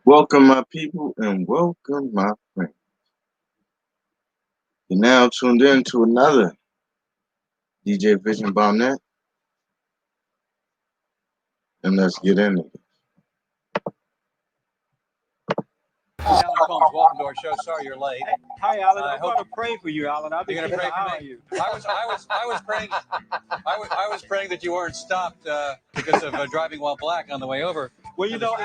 Welcome, my people, and welcome, my friends. You're now tuned in to another DJ Vision Bombnet, and let's get into it. Alan Combs, welcome to our show. Sorry you're late. Hi, Alan. I'm going to pray for you, Alan. I'll be You're gonna pray for me? you. I was praying that you weren't stopped because of driving while black on the way over. Well, you know,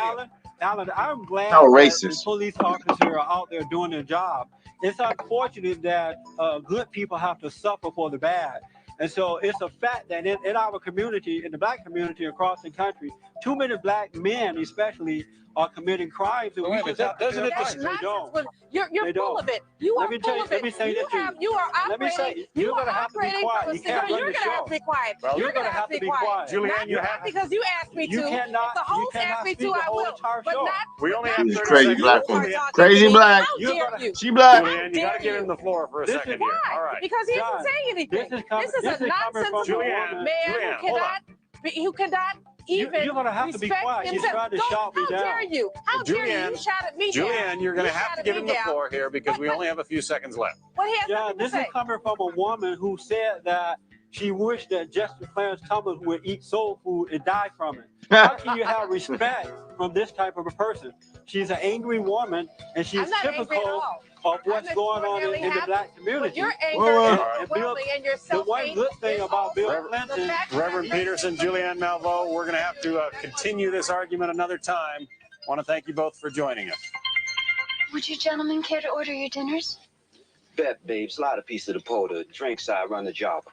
Alan, I'm glad How that the racist. police officers are out there doing their job. It's unfortunate that good people have to suffer for the bad. And so it's a fact that in our community, in the black community across the country, too many black men especially are committing crimes. And we should have to doesn't it pay just- attention. They don't. You're They full don't. of it. You Let are me tell full you- of let it. me say this to you. You are Let me operating. say, you're are gonna have to be operating quiet. from a You can't cigar- run You're the going to show. have to be quiet. Well, You're going to have to be quiet. Julianne, you Not have to. because you asked me You to. cannot. If the You host cannot asked me speak to, the I whole will. entire But show. not. We only not have She's 30 crazy seconds. black you are woman. talking Crazy to me. black. How You're dare gonna- you? She black. Julianne, you got to dare give him you? the floor for a This is second here. Why? All right. Because he John, didn't say anything. This is coming This is a from nonsensical a Julianne, woman. man Julianne, who hold cannot even You're gonna have to be respect quiet. She's himself. trying to Don't- shout me How down. dare you? How dare you? Julianne, You shouted me down. Julianne, you're going to You have to shouted give me him the down. floor here because we only have a few seconds left. Well, he has John, nothing to this is say. coming from a woman who said that she wished that Jesse Clarence Thomas would eat soul food and die from it. How can you have respect from this type of a person? She's an angry woman, and she's I'm not angry at typical all. of what's I'm going on extraordinarily in the happy. black But community. your anger Well, is and overwhelming, and your The self one good thing about Bill Clinton, Reverend Peterson, Julianne Malveaux, we're going to have to continue this argument another time. I want to thank you both for joining us. Would you gentlemen care to order your dinners? Bet, babe. Slide a piece of the pole to drinks. I run the job.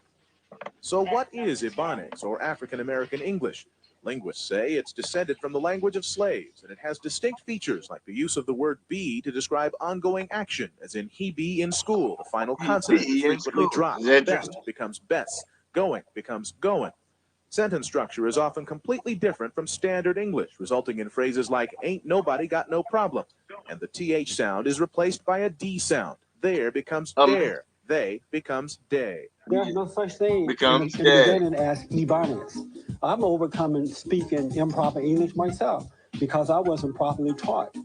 So what is Ebonics, or African American English? Linguists say it's descended from the language of slaves, and it has distinct features like the use of the word be to describe ongoing action, as in he be in school. The final consonant is be in frequently school. dropped. Is that Best true? becomes best. Going becomes going. Sentence structure is often completely different from standard English, resulting in phrases like ain't nobody got no problem. And the TH sound is replaced by a D sound. There becomes dare. They becomes day. there's no such thing Becomes in the dead. beginning as Ebonics. I'm overcoming speaking improper English myself because I wasn't properly taught.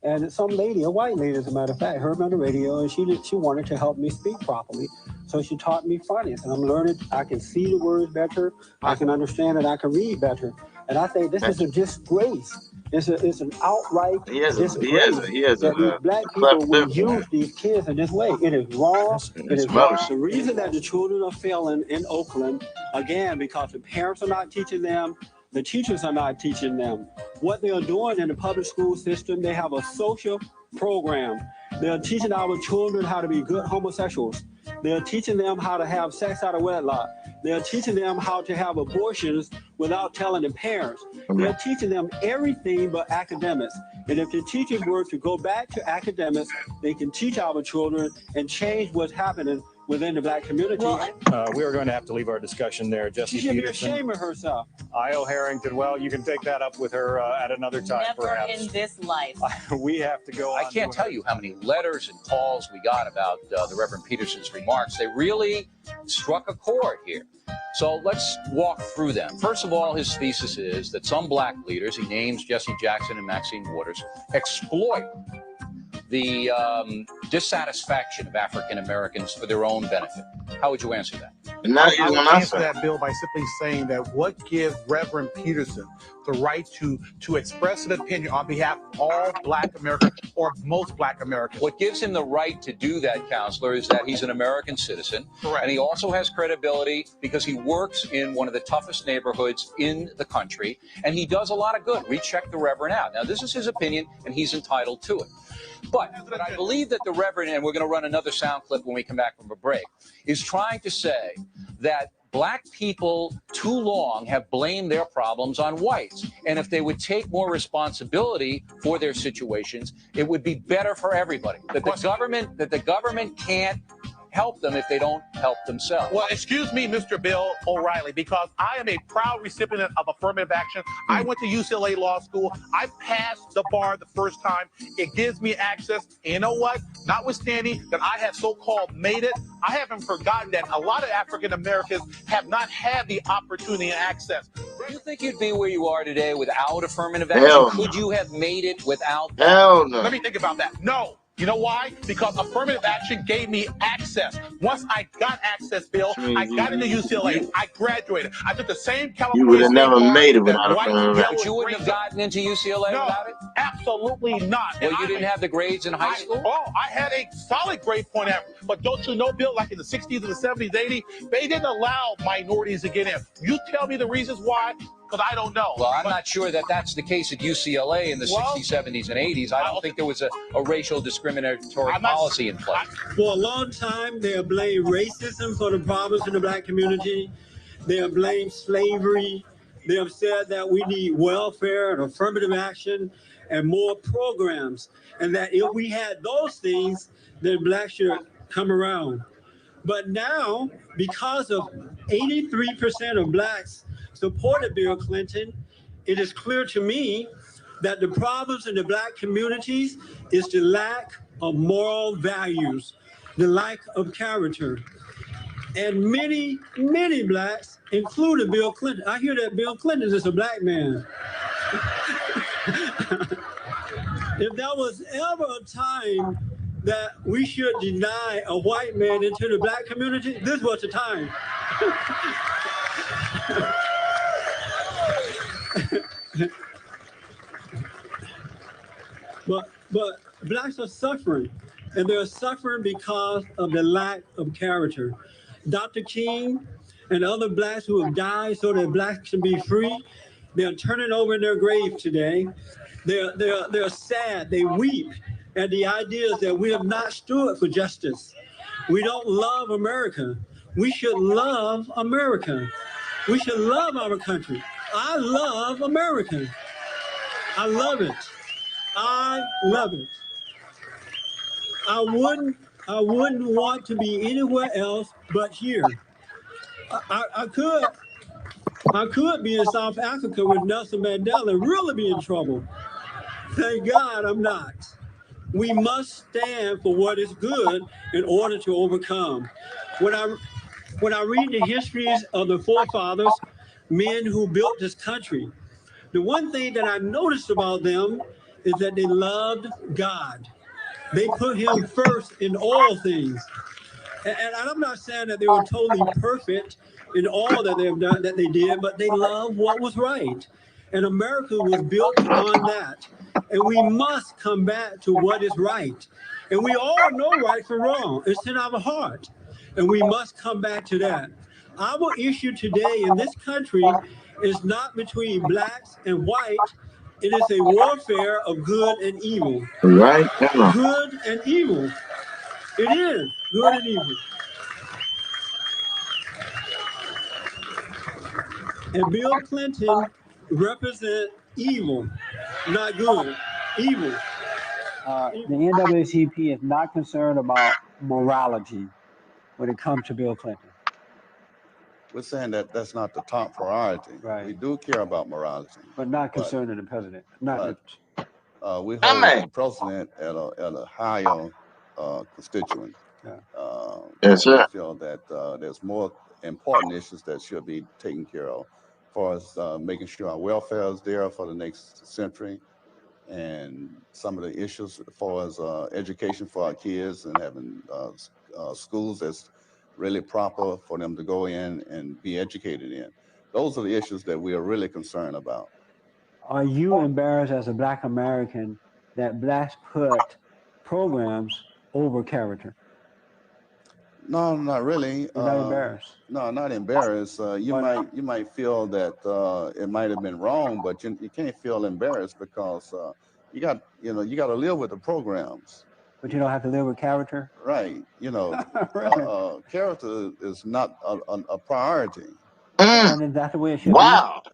And some lady, a white lady, as a matter of fact, heard me on the radio, and she wanted to help me speak properly. So she taught me phonics, and I'm learning. I can see the words better. I can understand it. I can read better. And I think this is a disgrace. It's an outright disgrace that these black people will use these kids in this way. It is wrong. It is wrong. The reason that the children are failing in Oakland, again, because the parents are not teaching them, the teachers are not teaching them. What they are doing in the public school system, they have a social program. They are teaching our children how to be good homosexuals. They are teaching them how to have sex out of wedlock. They are teaching them how to have abortions without telling the parents. They are teaching them everything but academics. And if the teachers were to go back to academics, they can teach our children and change what's happening within the black community. We are going to have to leave our discussion there. Jesse She should be Peterson, ashamed of herself. Io Harrington. Well, you can take that up with her at another time, Never perhaps. in this life. We have to go on. I can't tell you how many letters and calls we got about the Reverend Peterson's remarks. They really struck a chord here. So let's walk through them. First of all, his thesis is that some black leaders, he names Jesse Jackson and Maxine Waters, exploit the dissatisfaction of African Americans for their own benefit. How would you answer that? And now I you would want to answer answer. that, Bill, by simply saying that what gives Reverend Peterson the right to express an opinion on behalf of all black Americans or most black Americans? What gives him the right to do that, counselor, is that he's an American citizen. Correct. And he also has credibility because he works in one of the toughest neighborhoods in the country, and he does a lot of good. Recheck the Reverend out. Now, this is his opinion, and he's entitled to it. But I believe that the Reverend, and we're going to run another sound clip when we come back from a break, is trying to say that black people too long have blamed their problems on whites. And if they would take more responsibility for their situations, it would be better for everybody. That the government can't help them if they don't help themselves. Well, excuse me, Mr. Bill O'Reilly, because I am a proud recipient of affirmative action. I went to UCLA Law School. I passed the bar the first time. It gives me access. And you know what? Notwithstanding that I have so-called made it, I haven't forgotten that a lot of African Americans have not had the opportunity and access. Do you think you'd be where you are today without affirmative action? Hell no. Could you have made it without that? Hell no. Let me think about that. No. You know why? Because affirmative action gave me access. Once I got access, Bill, I got into UCLA. I graduated. I took the same California. You would have never State made it bar without that affirmative white action. But you wouldn't have gotten into UCLA No, without it? absolutely not. Well, And you I didn't have the grades in high school? I had a solid grade point average. But don't you know, Bill, like in the 60s and the 70s, 80s, they didn't allow minorities to get in. You tell me the reasons why, because I don't know. Well, I'm not sure that that's the case at UCLA in the 60s, 70s, and 80s. I don't think there was a racial discriminatory policy in place. For a long time, they have blamed racism for the problems in the black community. They have blamed slavery. They have said that we need welfare and affirmative action and more programs, and that if we had those things, then blacks should come around. But now, because of 83% of blacks supported Bill Clinton, it is clear to me that the problems in the black communities is the lack of moral values, the lack of character. And many, many blacks, including Bill Clinton, I hear that Bill Clinton is a black man. If there was ever a time that we should deny a white man into the black community, this was the time. But blacks are suffering, and they're suffering because of the lack of character. Dr. King and other blacks who have died so that blacks can be free, they're turning over in their grave today. They're sad, they weep at the ideas that we have not stood for justice. We don't love America. We should love America. We should love our country. I love America. I love it. I love it. I wouldn't want to be anywhere else but here. I could be in South Africa with Nelson Mandela and really be in trouble. Thank God I'm not. We must stand for what is good in order to overcome. When I read the histories of the forefathers, men who built this country, the one thing that I noticed about them is that they loved God. They put him first in all things. And I'm not saying that they were totally perfect in all that they've done, that they did, but they loved what was right. And America was built on that. And we must come back to what is right. And we all know right from wrong. It's in our heart. And we must come back to that. Our issue today in this country is not between blacks and white. It is a warfare of good and evil. Right? Good and evil. It is good and evil. And Bill Clinton represents evil, not good, evil. The NAACP is not concerned about morality when it comes to Bill Clinton. We're saying that that's not the top priority. Right. We do care about morality, but not concerning the president. Not. We hold the president at a higher constituent. Yes, sir. We feel that there's more important issues that should be taken care of, as far as making sure our welfare is there for the next century, and some of the issues as far as education for our kids and having schools that's really proper for them to go in and be educated in. Those are the issues that we are really concerned about. Are you embarrassed as a Black American that blacks put programs over character? No, not really. You're not embarrassed? No, not embarrassed. You might feel that it might have been wrong, but you can't feel embarrassed because you got to live with the programs. But you don't have to live with character? Right. Character is not a priority. And is that the way it should be?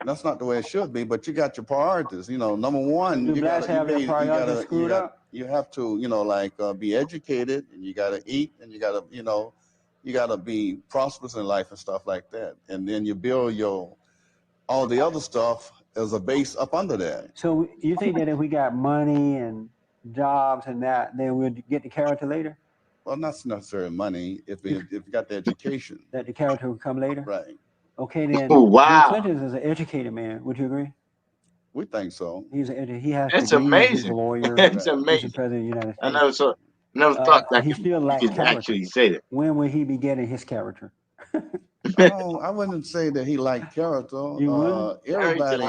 That's not the way it should be, but you got your priorities. Number one, you got to, you have to, be educated, and you got to eat, and you got to, you got to be prosperous in life and stuff like that. And then you build all the other stuff as a base up under that. So you think that if we got money and jobs and that, then we'll get the character later? Well, not necessarily money. If you got the education. That the character will come later? Right. Okay, then. Oh, wow. Bill Clinton is an educated man. Would you agree? We think so. He has. That's degrees, amazing. He's a lawyer. That's He's amazing. the president of the United I States. never thought that he still lacks you could character. actually say that. When will he be getting his character? Oh, I wouldn't say that he liked character. You wouldn't? Everybody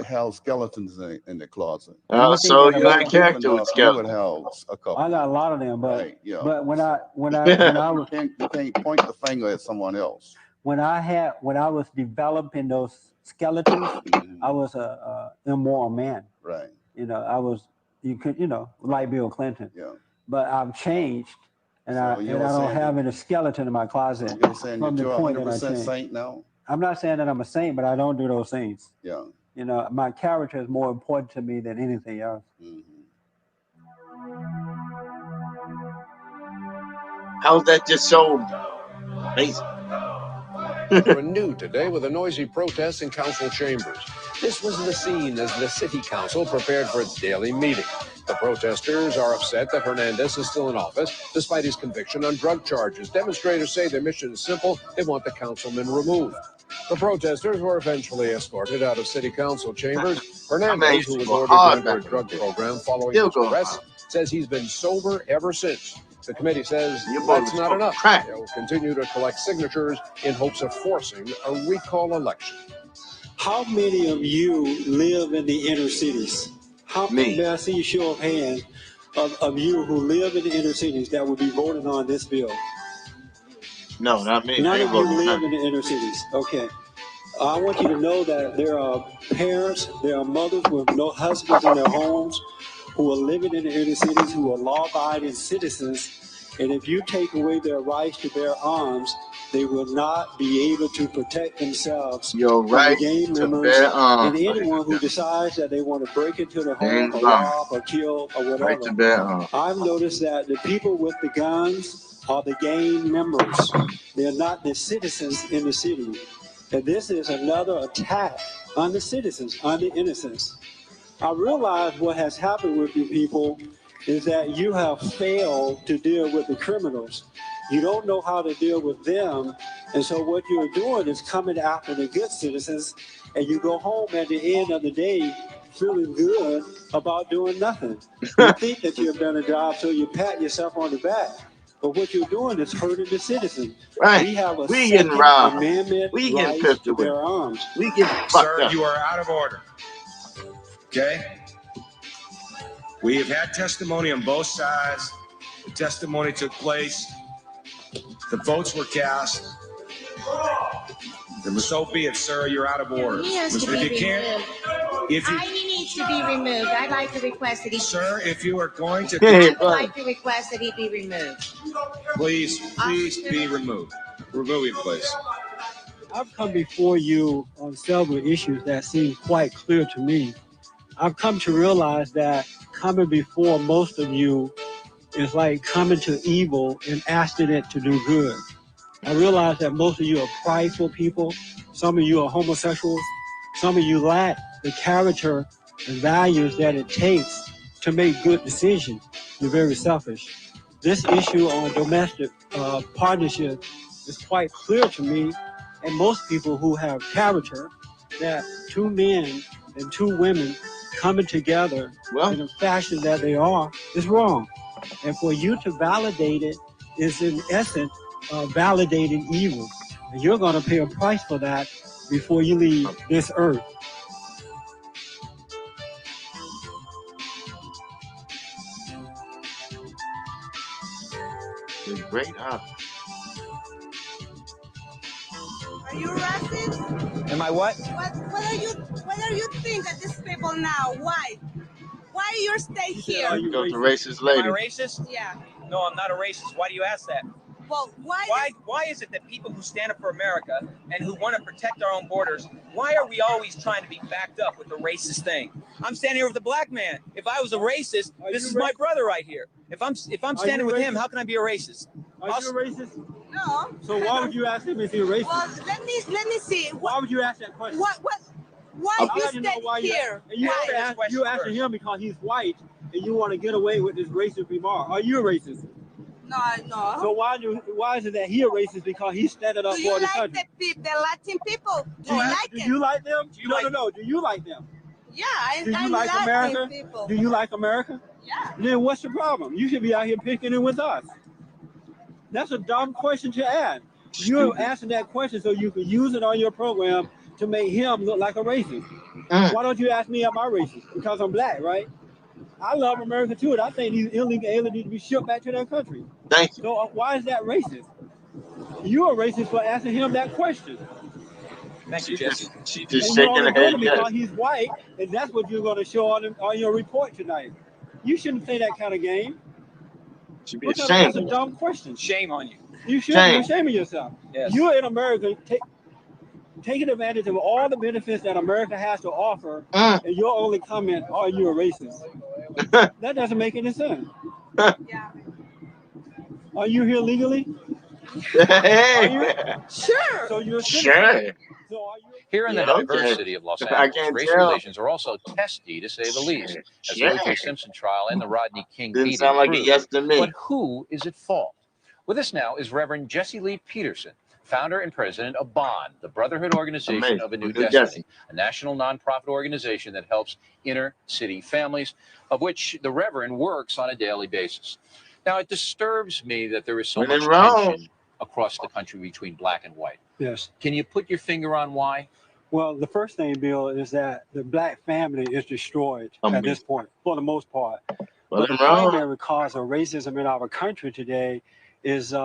has skeletons in the closet. So you like character with You skeletons. would have a couple. I got a lot of them, but Right, yeah. but when I was You can't point the finger at someone else. when I was developing those skeletons, I was a immoral man. Right. Like Bill Clinton. Yeah. But I've changed, and So I you're don't saying have any skeleton in my closet You're saying from that the you're point that I 100% changed. saint now? I'm not saying that I'm a saint, but I don't do those things. Yeah. My character is more important to me than anything else. How's that just so amazing? We're new today with a noisy protest in council chambers. This was the scene as the city council prepared for its daily meeting. The protesters are upset that Hernandez is still in office despite his conviction on drug charges. Demonstrators say their mission is simple. They want the councilman removed. The protesters were eventually escorted out of city council chambers. Hernandez, who was ordered to enter a drug program following his arrest, says he's been sober ever since. The committee says that's not enough. They will continue to collect signatures in hopes of forcing a recall election. How many of you live in the inner cities? May I see a show of hands of you who live in the inner cities that would be voting on this bill? No, not me. None I ain't of you voting live none. in the inner cities. Okay. I want you to know that there are parents, there are mothers with no husbands in their homes who are living in the inner cities, who are law-abiding citizens. And if you take away their rights to bear arms, they will not be able to protect themselves Your from right the gang to members bear arms. and anyone who decides that they want to break into the home James or Bond. rob or kill or whatever. Right to bear arms. I've noticed that the people with the guns are the gang members. They're not the citizens in the city. And this is another attack on the citizens, on the innocents. I realize what has happened with you people is that you have failed to deal with the criminals. You don't know how to deal with them. And so what you're doing is coming after the good citizens, and you go home at the end of the day feeling good about doing nothing. You think that you've done a job, so you pat yourself on the back. But what you're doing is hurting the citizens. Right. We have a We getting Second robbed. Amendment We getting right pissed to away. bear arms. We get fucked Sir, up. you are out of order. Okay? We have had testimony on both sides. The testimony took place. The votes were cast. Then so be it, sir. You're out of order. He has to If you be can't, removed. if you, He needs to be removed. I'd like to request that he. sir, if you are going to, I would like to request that he be removed. please be removed. Remove him, please. I've come before you on several issues that seem quite clear to me. I've come to realize that coming before most of you is like coming to evil and asking it to do good. I realize that most of you are prideful people. Some of you are homosexuals. Some of you lack the character and values that it takes to make good decisions. You're very selfish. This issue on domestic partnership is quite clear to me, and most people who have character, that two men and two women coming together in a fashion that they are is wrong. And for you to validate it is in essence validating evil. And you're going to pay a price for that before you leave this earth. It's great, huh? Are you racist? Am I what? What are you think of these people now? Why? Why you stay here? You go to racist lady. Am I racist? Yeah. No, I'm not a racist. Why do you ask that? Well, why is it that people who stand up for America and who want to protect our own borders, why are we always trying to be backed up with the racist thing? I'm standing here with a black man. If I was a racist, this is my brother right here. If I'm standing with him, how can I be a racist? Are you a racist? No. So why would you ask him if he's racist? Well, let me see. Why would you ask that question? Why I'd you like to know stay why here? You asking him because he's white and you want to get away with this racist remark. Are you a racist? No. So why is it that he a racist because he's standing up Do for you the like country? the Latin people? Do you like Do them? you like them? No. Do you like them? Yeah, I Do you like like Latin America? people. Do you like America? Yeah. Then what's the problem? You should be out here picking it with us. That's a dumb question to ask. You're asking that question so you can use it on your program to make him look like a racist. Why don't you ask me am I racist? Because I'm black, right? I love America too, and I think these illegal aliens need to be shipped back to their country. Thank you. So why is that racist? You're a racist for asking him that question. Thank you, Jesse. She's just And shaking you're her only head. doing it because he's white, and that's what you're going to show on your report tonight. You shouldn't play that kind of game. Should be Because ashamed. that's a dumb question. Shame on you. You should Shame. be ashamed of yourself. Yes. You're in America taking advantage of all the benefits that America has to offer, and your only comment, are you a racist? That doesn't make any sense. Yeah. Are you here legally? Hey. Sure. So you're a citizen. Sure. So are you? Here in the Yeah, diverse okay. city of Los I Angeles, can't race tell. relations are also testy, to say the least, as the Sure. O.J. Simpson trial and the Rodney King Didn't beating sound like a proved. yes to me. But who is at fault? With us now is Reverend Jesse Lee Peterson, founder and president of BOND, the Brotherhood Organization Amazing. of a New New Destiny, Destiny. a national nonprofit organization that helps inner city families, of which the Reverend works on a daily basis. Now, it disturbs me that there is so When in much Rome. tension across the country between black and white. Yes. Can you put your finger on why? Well, the first thing, Bill, is that the black family is destroyed at this point, for the most part. But the primary cause of racism in our country today is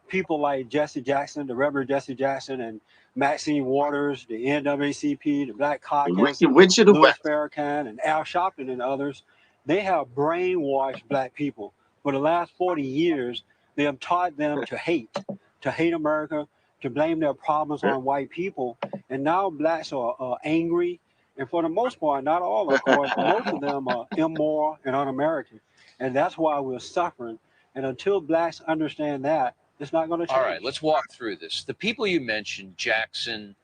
people like Jesse Jackson, the Reverend Jesse Jackson, and Maxine Waters, the NAACP, the Black Caucus, Witch of the Louis West. Farrakhan, and Al Sharpton and others. They have brainwashed black people. For the last 40 years, they have taught them to hate America, to blame their problems on white people. And now blacks are angry. And for the most part, not all, of course, but most of them are immoral and un-American. And that's why we're suffering. And until blacks understand that, it's not going to change. All right, let's walk through this. The people you mentioned, Jackson,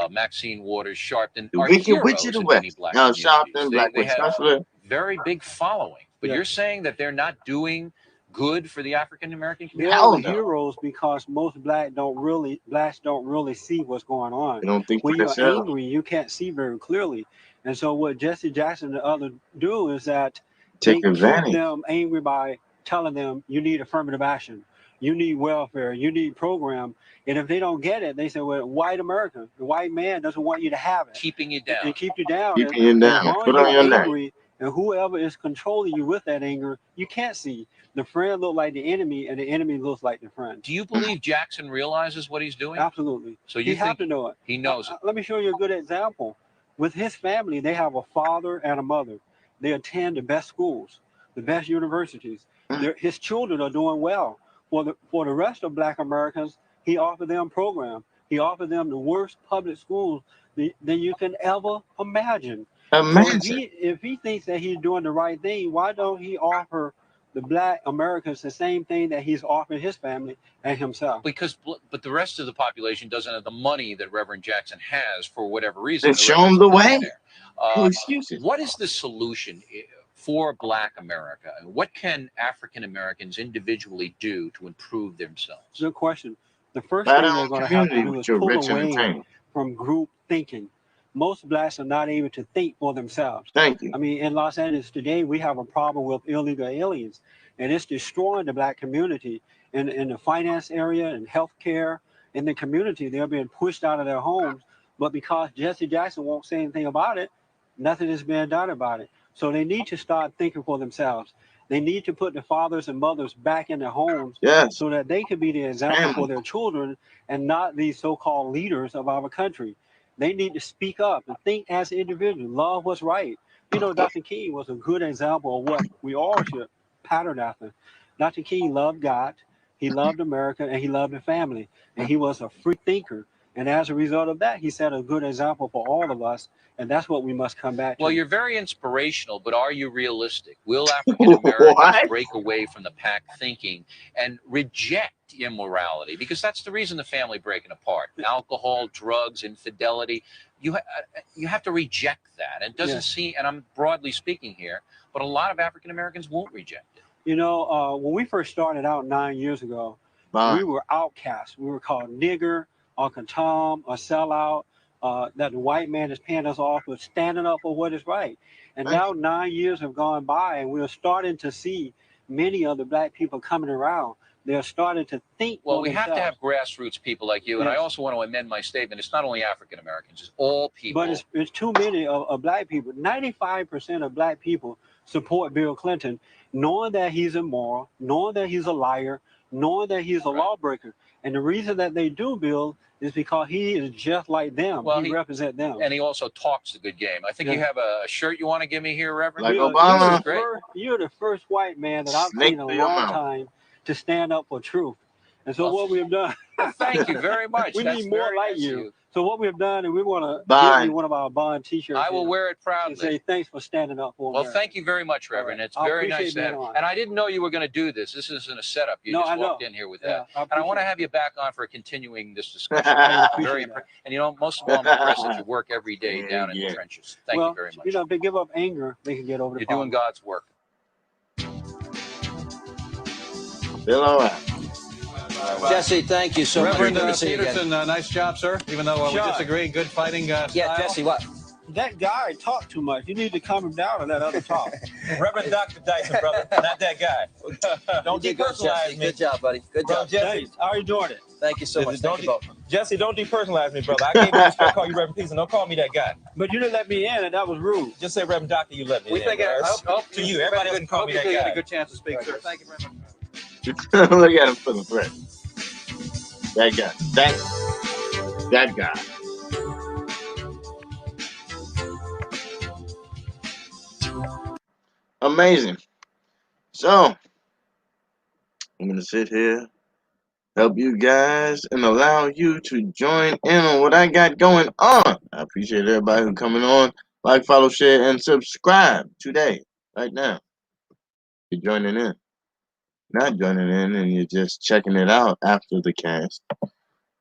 Maxine Waters, Sharpton, The are Wicked heroes Witch of the in many West. black Now, communities. Sharpton, Black They Witch have Hustler. very big following. But Yeah. you're saying that they're not doing good for the African American They're community? Hell the no. heroes because most blacks don't really see what's going on. They don't think for When you're themselves. angry, you can't see very clearly. And so what Jesse Jackson and others do is that they Take keep advantage. them angry by telling them you need affirmative action, you need welfare, you need program. And if they don't get it, they say, well, white America, the white man doesn't want you to have it. Keeping you down. And keep you down. Keeping you down. As long Put as on you're your neck. angry, and whoever is controlling you with that anger, you can't see. The friend look like the enemy, and the enemy looks like the friend. Do you believe Jackson realizes what he's doing? Absolutely. So You you have think to know it. he knows it? Let me show you a good example. With his family, they have a father and a mother. They attend the best schools, the best universities. His children are doing well. For the rest of black Americans, he offered them program. He offered them the worst public schools that you can ever imagine. Imagine. So if he thinks that he's doing the right thing, why don't he offer the black Americans the same thing that he's offering his family and himself? But the rest of the population doesn't have the money that Reverend Jackson has for whatever reason. Then show them the way. No Uh, excuses. what is the solution for Black America? What can African Americans individually do to improve themselves? Good question. The first Flat thing out they're going to have to community do with is your pull rich away entertainment. from group thinking. Most blacks are not able to think for themselves. Thank you. I mean, in Los Angeles today, we have a problem with illegal aliens, and it's destroying the black community in the finance area and healthcare. In the community, they're being pushed out of their homes. But because Jesse Jackson won't say anything about it, nothing is being done about it. So they need to start thinking for themselves. They need to put the fathers and mothers back in their homes Yes. so that they can be the example Family. for their children and not these so-called leaders of our country. They need to speak up and think as individuals, love what's right. You know, Dr. King was a good example of what we all should pattern after. Dr. King loved God, he loved America, and he loved the family. And he was a free thinker. And as a result of that, he set a good example for all of us. And that's what we must come back to. Well, you're very inspirational, but are you realistic? Will African Americans What? break away from the pack thinking and reject immorality? Because that's the reason the family breaking apart. Alcohol, drugs, infidelity. You have to reject that. And it doesn't seem, and I'm broadly speaking here, but a lot of African Americans won't reject it. You know, when we first started out 9 years ago, we were outcasts. We were called nigger, Uncle Tom, a sellout. That the white man is paying us off for standing up for what is right. And now 9 years have gone by, and we're starting to see many of the black people coming around. They're starting to think. Well, we have to have grassroots people like you. And I also want to amend my statement. It's not only African Americans, it's all people. But it's too many of black people. 95% of black people support Bill Clinton, knowing that he's immoral, knowing that he's a liar, knowing that he's a lawbreaker. And the reason that they do, Bill, is because he is just like them. Well, he represents them. And he also talks a good game. I think you have a shirt you want to give me here, Reverend? Like Obama. You're the first white man that I've seen in a long time to stand up for truth. And so what we have done. Thank you very much. We need more like you. So what we have done, and we want to give you one of our Bond T-shirts. I will wear it proudly. And say thanks for standing up for Well, thank you very much, Reverend. It's very nice to have. And I didn't know you were going to do this. This isn't a setup. You just walked in here with that. And I want to have you back on for continuing this discussion. Very impressed. And you know, most of all, I'm impressed that you work every day down in the trenches. Thank you very much. You know, if they give up anger, they can get over the problem. You're doing God's work. Bill, all right. Jesse, thank you so Reverend much. Peterson, nice job, sir. Even though we disagree, good fighting style. Yeah, Jesse, what? That guy talked too much. You need to calm him down and let other talk. Reverend Dr. Dyson, brother, not that guy. Don't depersonalize me. Good job, buddy. Good job. Jesse, how are you doing it? Thank you so much. Jesse, don't depersonalize me, brother. I gave you respect, call you Reverend Peterson. Don't call me that guy. But you didn't let me in, and that was rude. Just say Reverend Doctor, you let me in. We think up to you. Everybody else can call me that guy. You get a good chance to speak, sir. Thank you very much. Look at him for the threat. That guy. That guy. Amazing. So, I'm going to sit here, help you guys, and allow you to join in on what I got going on. I appreciate everybody who's coming on. Like, follow, share, and subscribe today, right now. You're joining in. Not joining in and you're just checking it out after the cast,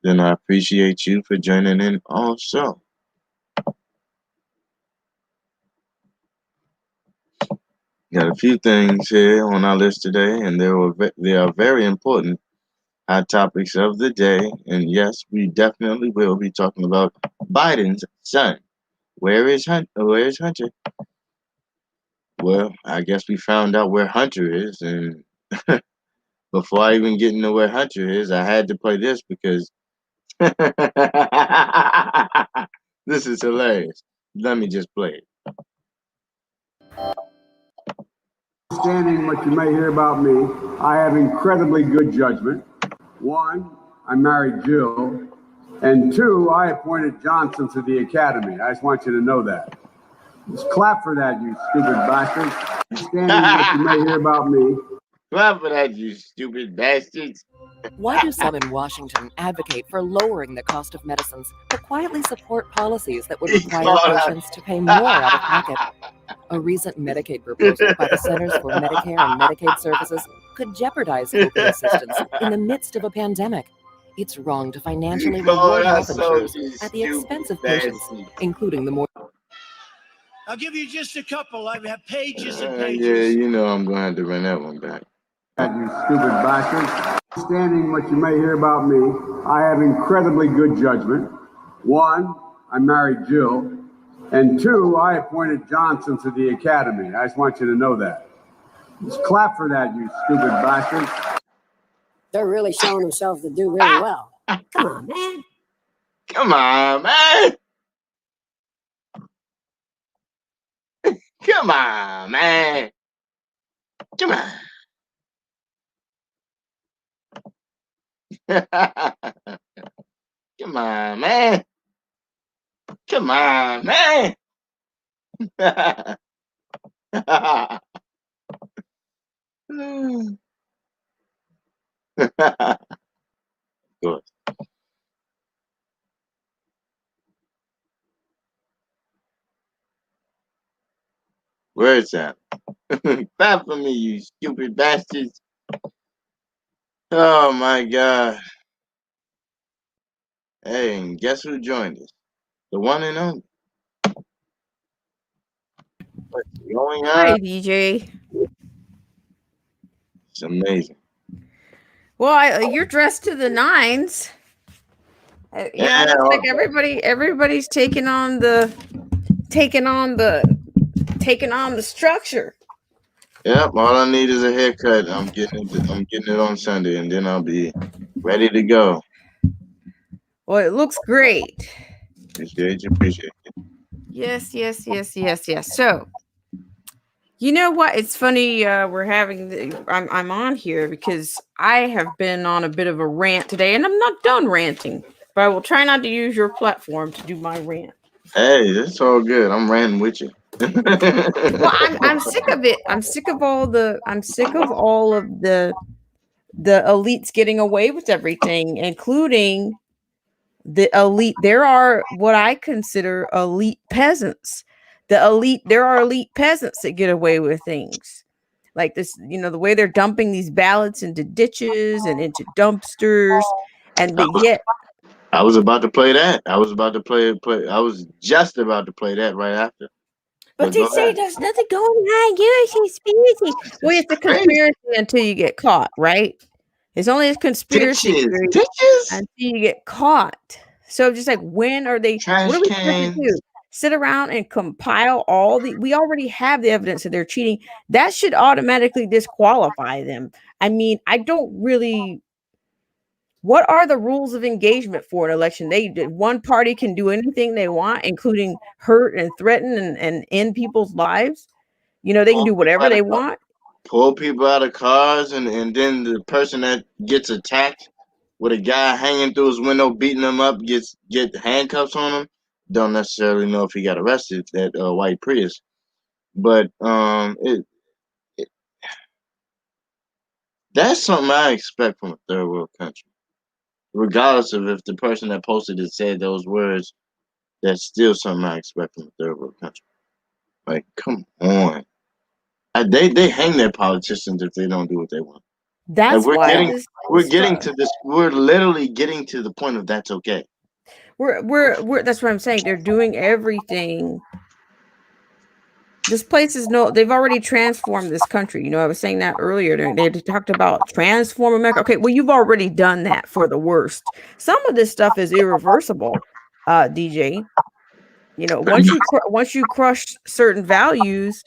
then I appreciate you for joining in also. Got a few things here on our list today, and they are very important hot topics of the day. And yes, we definitely will be talking about Biden's son. Where is Hunter? Well, I guess we found out where Hunter is, and before I even get into where Hunter is, I had to play this because this is hilarious. Let me just play it. Understanding what you may hear about me, I have incredibly good judgment. One, I married Jill. And two, I appointed Johnson to the academy. I just want you to know that. Just clap for that, you stupid bastards. Understanding what you may hear about me. Clap for that, you stupid bastards. Why do some in Washington advocate for lowering the cost of medicines, but quietly support policies that would require patients to pay more out of pocket? A recent Medicaid proposal by the Centers for Medicare and Medicaid Services could jeopardize copay assistance in the midst of a pandemic. It's wrong to financially reward health insurers at the expense of patients, including the more... I'll give you just a couple. I have pages and pages. Yeah, you know I'm going to have to run that one back. You stupid bastards. Understanding what you may hear about me, I have incredibly good judgment. One, I married Jill. And two, I appointed Johnson to the academy. I just want you to know that. Just clap for that, you stupid bastards. They're really showing themselves to do really well. Come on, man. Come on, man. Come on, man. Come on. Come on, man. Come on, man. Good. Where it's at? Clap for me, you stupid bastards. Oh my God. Hey, and guess who joined us? The one and only. What's going Hi, on? DJ. It's amazing. Well, you're dressed to the nines. Yeah, Looks like everybody's taking on the structure. Yep, all I need is a haircut. I'm getting it on Sunday, and then I'll be ready to go. Well, it looks great. Appreciate you. Yes. So, you know what? It's funny. We're having. I'm on here because I have been on a bit of a rant today, and I'm not done ranting. But I will try not to use your platform to do my rant. Hey, it's all good. I'm ranting with you. Well, I'm sick of it. I'm sick of all of the elites getting away with everything, including the elite. There are what I consider elite peasants. There are elite peasants that get away with things like this. The way they're dumping these ballots into ditches and into dumpsters, but yet. I was about to play that. I was just about to play that right after. But they say there's nothing going on. You're conspiracy. Well, it's a conspiracy until you get caught, right? It's only a conspiracy theory until you get caught. So just like, when are they? What are we supposed to do? Sit around and compile we already have the evidence that they're cheating. That should automatically disqualify them. I mean, I don't really. What are the rules of engagement for an election? One party can do anything they want, including hurt and threaten and end people's lives. They can do whatever they want. Pull people out of cars, and then the person that gets attacked with a guy hanging through his window, beating him up, get handcuffs on him. Don't necessarily know if he got arrested, that white Prius. But that's something I expect from a third world country. Regardless of if the person that posted it said those words, that's still something I expect from a third world country. Like, come on. They hang their politicians if they don't do what they want. That's we're why getting to this. We're literally getting to the point of that's okay. We're that's what I'm saying. They're doing everything. This place is they've already transformed this country. I was saying that earlier. They talked about transform America. Okay, well, you've already done that for the worst. Some of this stuff is irreversible, DJ. Once you crush certain values,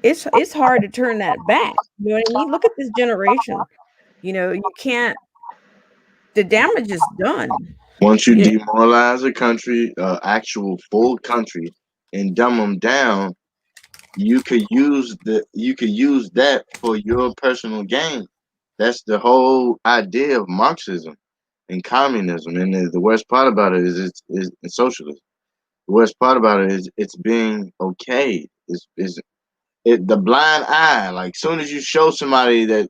it's hard to turn that back. You know what I mean? Look at this generation. You can't. The damage is done. Once you demoralize a country, actual full country, and dumb them down, you could use that for your personal gain. That's the whole idea of Marxism and communism. And the worst part about it is it's socialism. The worst part about it is it's being okay. The blind eye. Like, soon as you show somebody that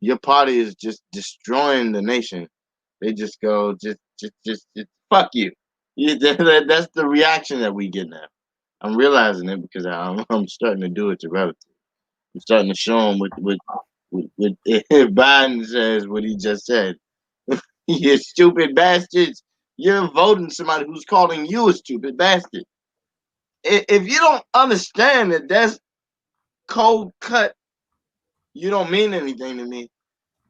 your party is just destroying the nation, they just go, just fuck you. That's the reaction that we get now. I'm realizing it because I'm starting to do it to relatives. I'm starting to show them what if Biden says what he just said. You stupid bastards. You're voting somebody who's calling you a stupid bastard. If you don't understand that that's cold cut, you don't mean anything to me,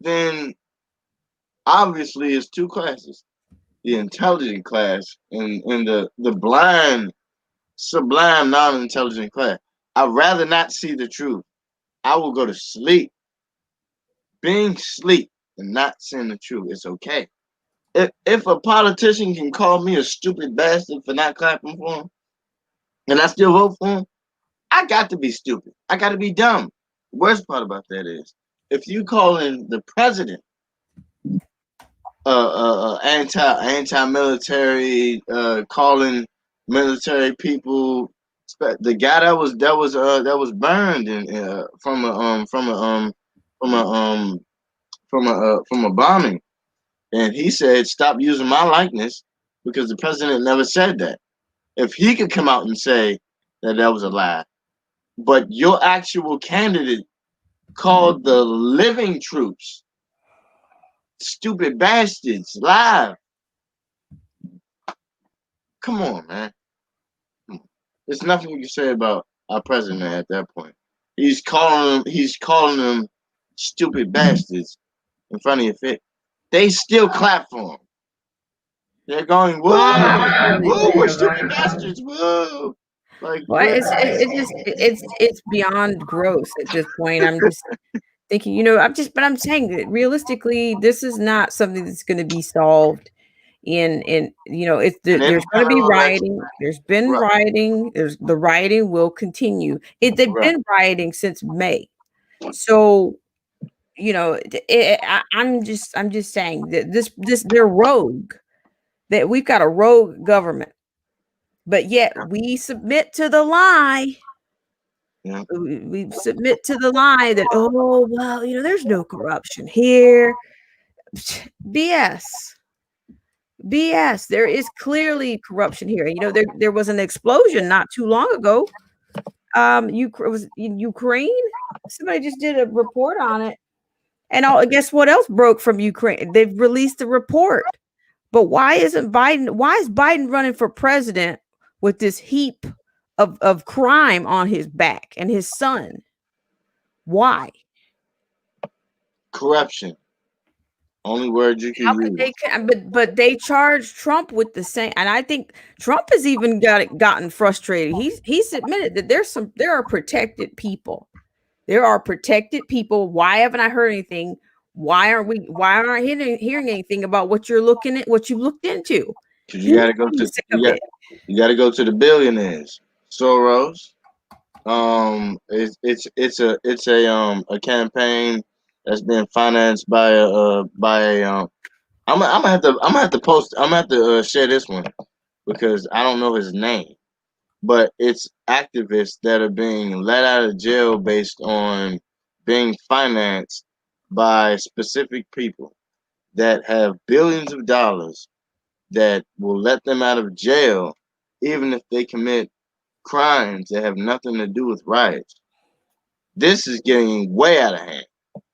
then obviously it's two classes. The intelligent class and the blind, sublime, non-intelligent class. I'd rather not see the truth. I will go to sleep. Being sleep and not seeing the truth, it's okay. If a politician can call me a stupid bastard for not clapping for him, and I still vote for him, I got to be stupid. I got to be dumb. The worst part about that is, if you calling the president anti-military, calling military people, the guy that was burned from a bombing, and he said, stop using my likeness, because the president never said that. If he could come out and say that was a lie, but your actual candidate called the living troops stupid bastards live. Come on, man. There's nothing you can say about our president at that point. He's calling them stupid bastards in front of your face. They still clap for him. They're going, whoa, whoa, we're stupid bastards, whoa. Like, well, it's beyond gross at this point. I'm just thinking, I'm saying that realistically, this is not something that's going to be solved in there's going to be rioting. There's been rioting. The rioting will continue. They've been rioting since May. So, I'm just saying that they're rogue. That we've got a rogue government, but yet we submit to the lie. Yeah. We submit to the lie that, oh, well, there's no corruption here. BS. There is clearly corruption here. There was an explosion not too long ago. Was in Ukraine. Somebody just did a report on it. And guess what else broke from Ukraine? They've released a report. But why is Biden running for president with this heap of crime on his back and his son? Why? Corruption. Only word you can use. But they charged Trump with the same, and I think Trump has even gotten frustrated. He's admitted that there are protected people. There are protected people. Why haven't I heard anything? Why aren't I hearing anything about what you've looked into? Because you gotta go to the billionaires. Soros. It's a campaign that's being financed by I'm gonna have to share this one because I don't know his name, but it's activists that are being let out of jail based on being financed by specific people that have billions of dollars that will let them out of jail even if they commit crimes that have nothing to do with riots. This is getting way out of hand,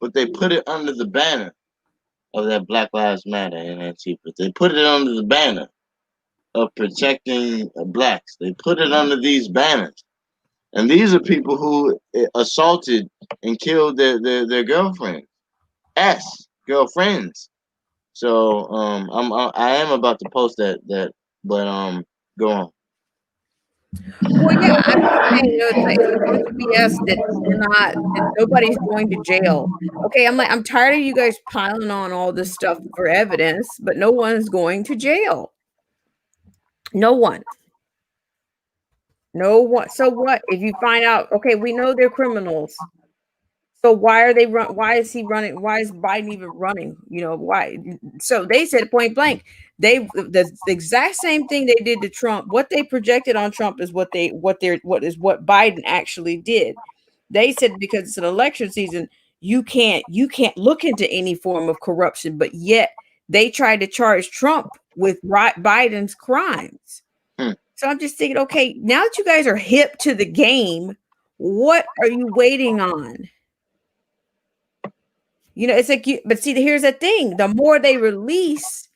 but they put it under the banner of that Black Lives Matter and Antifa. They put it under the banner of protecting blacks. They put it under these banners. And these are people who assaulted and killed their girlfriends. Girlfriends. So I am about to post that but go on. Well, yeah, I'm saying it's a bunch of BS that nobody's going to jail. Okay, I'm tired of you guys piling on all this stuff for evidence, but no one's going to jail. No one. So what if you find out? Okay, we know they're criminals. So why are they run? Why is he running? Why is Biden even running? Why? So they said point blank, the exact same thing they did to Trump. What they projected on Trump is what Biden actually did. They said because it's an election season, you can't look into any form of corruption, but yet they tried to charge Trump with Biden's crimes. So I'm just thinking, okay, now that you guys are hip to the game, what are you waiting on? It's like but see, here's the thing: the more they release,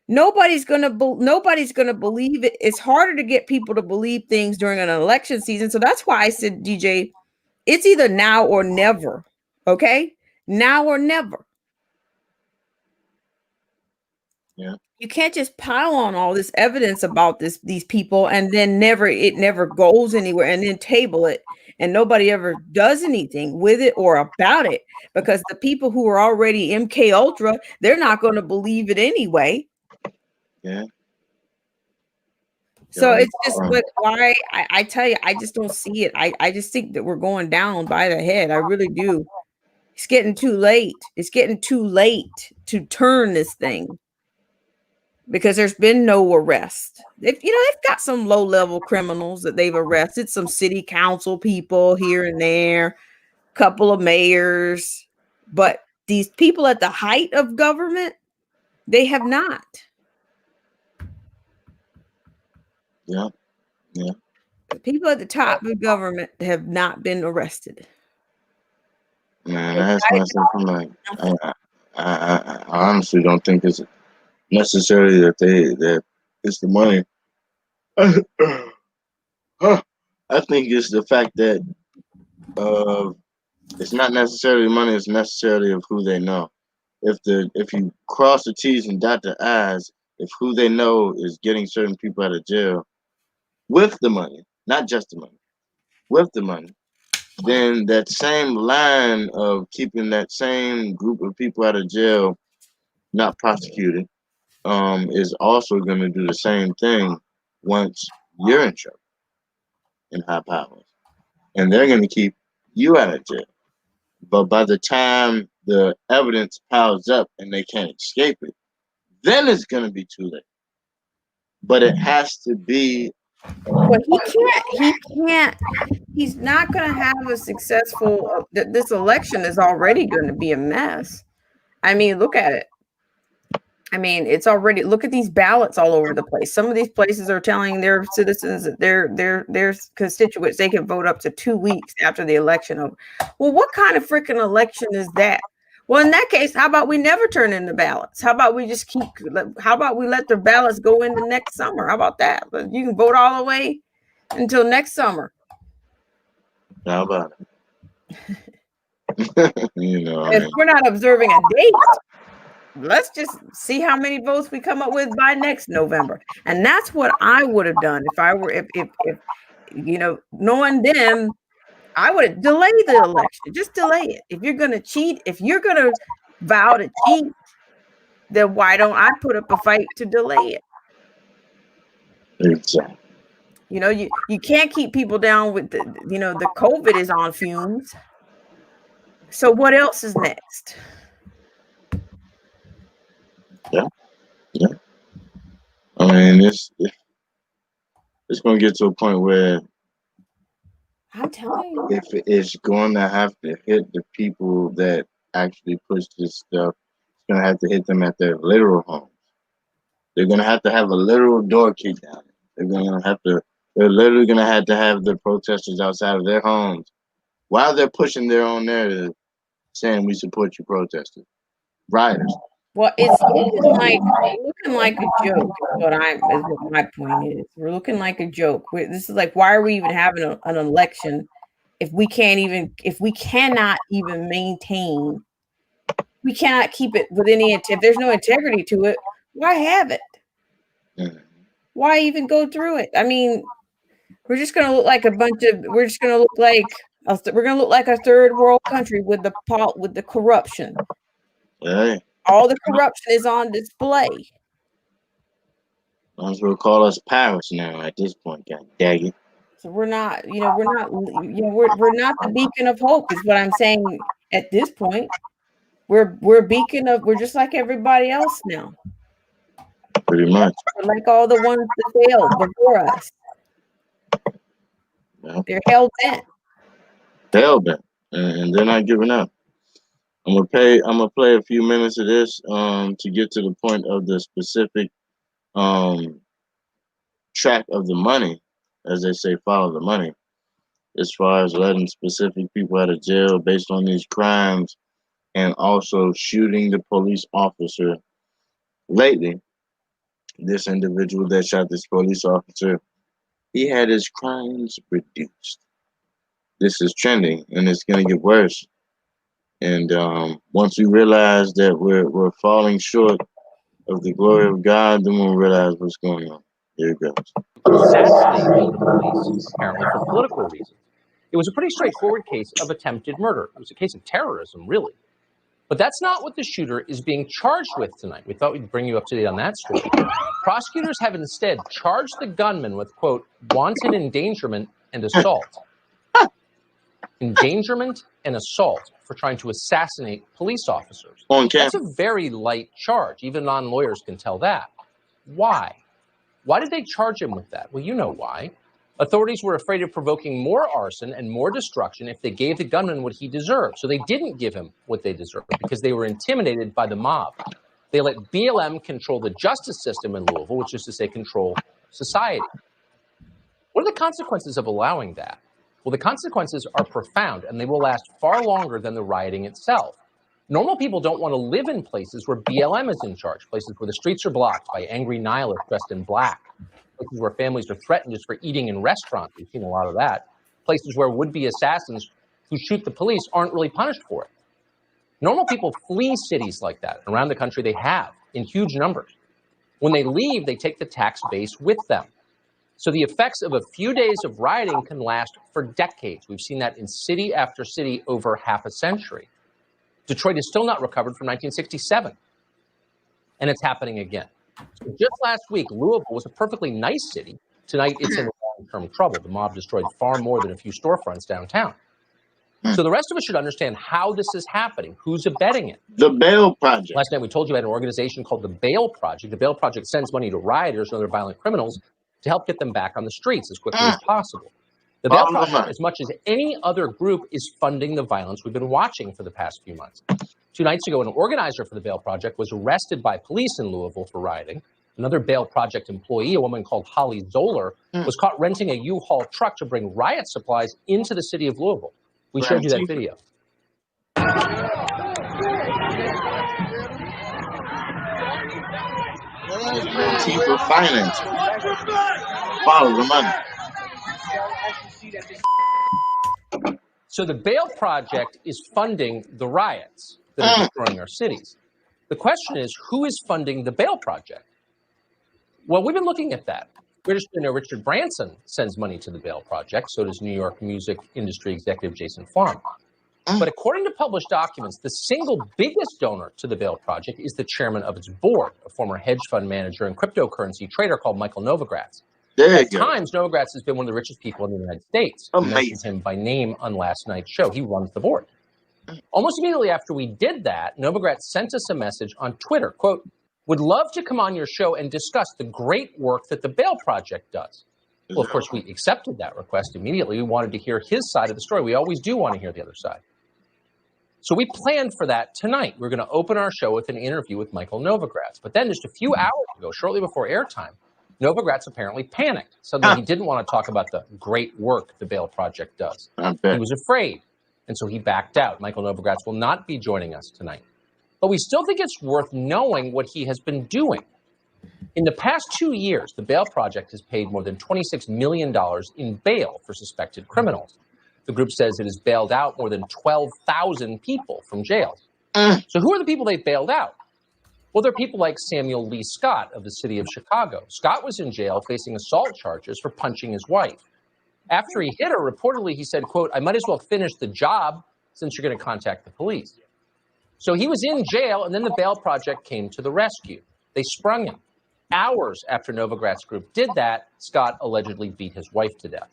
nobody's gonna believe it. It's harder to get people to believe things during an election season. So that's why I said, DJ, it's either now or never. Okay, now or never. Yeah. You can't just pile on all this evidence about these people and then it never goes anywhere and then table it and nobody ever does anything with it or about it because the people who are already MK Ultra, they're not going to believe it anyway. Yeah. So it's just why I tell you, I just don't see it. I just think that we're going down by the head. I really do. It's getting too late. It's getting too late to turn this thing. Because there's been no arrest. They've got some low-level criminals that they've arrested, some city council people here and there, a couple of mayors, but these people at the height of government, they have not. Yeah. People at the top of government have not been arrested. Man, I asked myself, I'm like, I honestly don't think it's necessarily that it's the money. I think it's the fact that it's not necessarily money, it's necessarily of who they know. If you cross the T's and dot the I's, if who they know is getting certain people out of jail with the money, not just the money, with the money, then that same line of keeping that same group of people out of jail not prosecuted is also going to do the same thing once you're in trouble in high powers. And they're going to keep you out of jail. But by the time the evidence piles up and they can't escape it, then it's going to be too late. But it has to be. But he's not going to have a successful, this election is already going to be a mess. I mean, look at it. I mean, it's already, look at these ballots all over the place. Some of these places are telling their citizens that their constituents, they can vote up to 2 weeks after the election over. Well, what kind of freaking election is that? Well, in that case, how about we never turn in the ballots? How about we just how about we let the ballots go into next summer? How about that? But you can vote all the way until next summer. How about it? If we're not observing a date, let's just see how many votes we come up with by next November. And that's what I would have done if I were, if knowing them, I would have delayed the election. Just delay it. If you're going to cheat, if you're going to vow to cheat, then why don't I put up a fight to delay it? Exactly. You can't keep people down with the COVID is on fumes. So what else is next? Yeah. I mean, it's going to get to a point where I'm telling you, if it's going to have to hit the people that actually push this stuff, it's going to have to hit them at their literal homes. They're going to have a literal door kick down. They're literally going to have the protesters outside of their homes while they're pushing their own narrative, saying we support you protesters, rioters. Well, it's looking like a joke. Is what my point is. We're looking like a joke. This is like, why are we even having an election if we cannot even maintain? We cannot keep it with any. If there's no integrity to it, why have it? Why even go through it? I mean, we're just going to look like we're just going to look like a third world country with the corruption. Hey. All the corruption is on display. Might as well call us Paris now at this point, god dang it. So we're not the beacon of hope, is what I'm saying at this point. We're just like everybody else now. Pretty much. We're like all the ones that failed before us. Yeah. They're hell bent. And they're not giving up. I'm gonna play a few minutes of this to get to the point of the specific track of the money, as they say, follow the money, as far as letting specific people out of jail based on these crimes, and also shooting the police officer. Lately, this individual that shot this police officer, he had his crimes reduced. This is trending, and it's gonna get worse. And once we realize that we're falling short of the glory of God, then we'll realize what's going on. Here it goes. Assassinated the police, apparently for political reasons. It was a pretty straightforward case of attempted murder. It was a case of terrorism, really. But that's not what the shooter is being charged with tonight. We thought we'd bring you up to date on that story. Prosecutors have instead charged the gunman with, quote, wanton endangerment and assault. Endangerment and assault for trying to assassinate police officers. That's a very light charge. Even non-lawyers can tell that. Why? Why did they charge him with that? Well, you know why. Authorities were afraid of provoking more arson and more destruction if they gave the gunman what he deserved. So they didn't give him what they deserved because they were intimidated by the mob. They let BLM control the justice system in Louisville, which is to say control society. What are the consequences of allowing that? Well, the consequences are profound, and they will last far longer than the rioting itself. Normal people don't want to live in places where BLM is in charge, places where the streets are blocked by angry nihilists dressed in black, places where families are threatened just for eating in restaurants. We've seen a lot of that. Places where would-be assassins who shoot the police aren't really punished for it. Normal people flee cities like that. Around the country, they have, in huge numbers. When they leave, they take the tax base with them. So the effects of a few days of rioting can last for decades. We've seen that in city after city over half a century. Detroit is still not recovered from 1967. And it's happening again. So just last week, Louisville was a perfectly nice city. Tonight, it's in long-term trouble. The mob destroyed far more than a few storefronts downtown. So the rest of us should understand how this is happening. Who's abetting it? The Bail Project. Last night we told you about an organization called the Bail Project. The Bail Project sends money to rioters and other violent criminals to help get them back on the streets as quickly as possible. The Bail Project, as much as any other group, is funding the violence we've been watching for the past few months. 2 nights ago, an organizer for the Bail Project was arrested by police in Louisville for rioting. Another Bail Project employee, a woman called Holly Zoller, was caught renting a U-Haul truck to bring riot supplies into the city of Louisville. We showed you that video. Antifa finance. Follow the money. So the Bail Project is funding the riots that are destroying our cities. The question is, who is funding the Bail Project? Well, we've been looking at that. Richard Branson sends money to the Bail Project. So does New York music industry executive Jason Flom. But according to published documents, the single biggest donor to the Bail Project is the chairman of its board, a former hedge fund manager and cryptocurrency trader called Michael Novogratz. At times, Novogratz has been one of the richest people in the United States. I mentioned him by name on last night's show. He runs the board. Almost immediately after we did that, Novogratz sent us a message on Twitter, quote, "Would love to come on your show and discuss the great work that the Bail Project does." Well, of course, we accepted that request immediately. We wanted to hear his side of the story. We always do want to hear the other side. So we planned for that tonight. We're going to open our show with an interview with Michael Novogratz. But then just a few hours ago, shortly before airtime, Novogratz apparently panicked. Suddenly he didn't want to talk about the great work the Bail Project does. He was afraid. And so he backed out. Michael Novogratz will not be joining us tonight. But we still think it's worth knowing what he has been doing. In the past 2 years, the Bail Project has paid more than $26 million in bail for suspected criminals. The group says it has bailed out more than 12,000 people from jails. So who are the people they've bailed out? Well, they're people like Samuel Lee Scott of the city of Chicago. Scott was in jail facing assault charges for punching his wife. After he hit her, reportedly, he said, quote, "I might as well finish the job since you're going to contact the police." So he was in jail, and then the Bail Project came to the rescue. They sprung him. Hours after Novogratz's group did that, Scott allegedly beat his wife to death.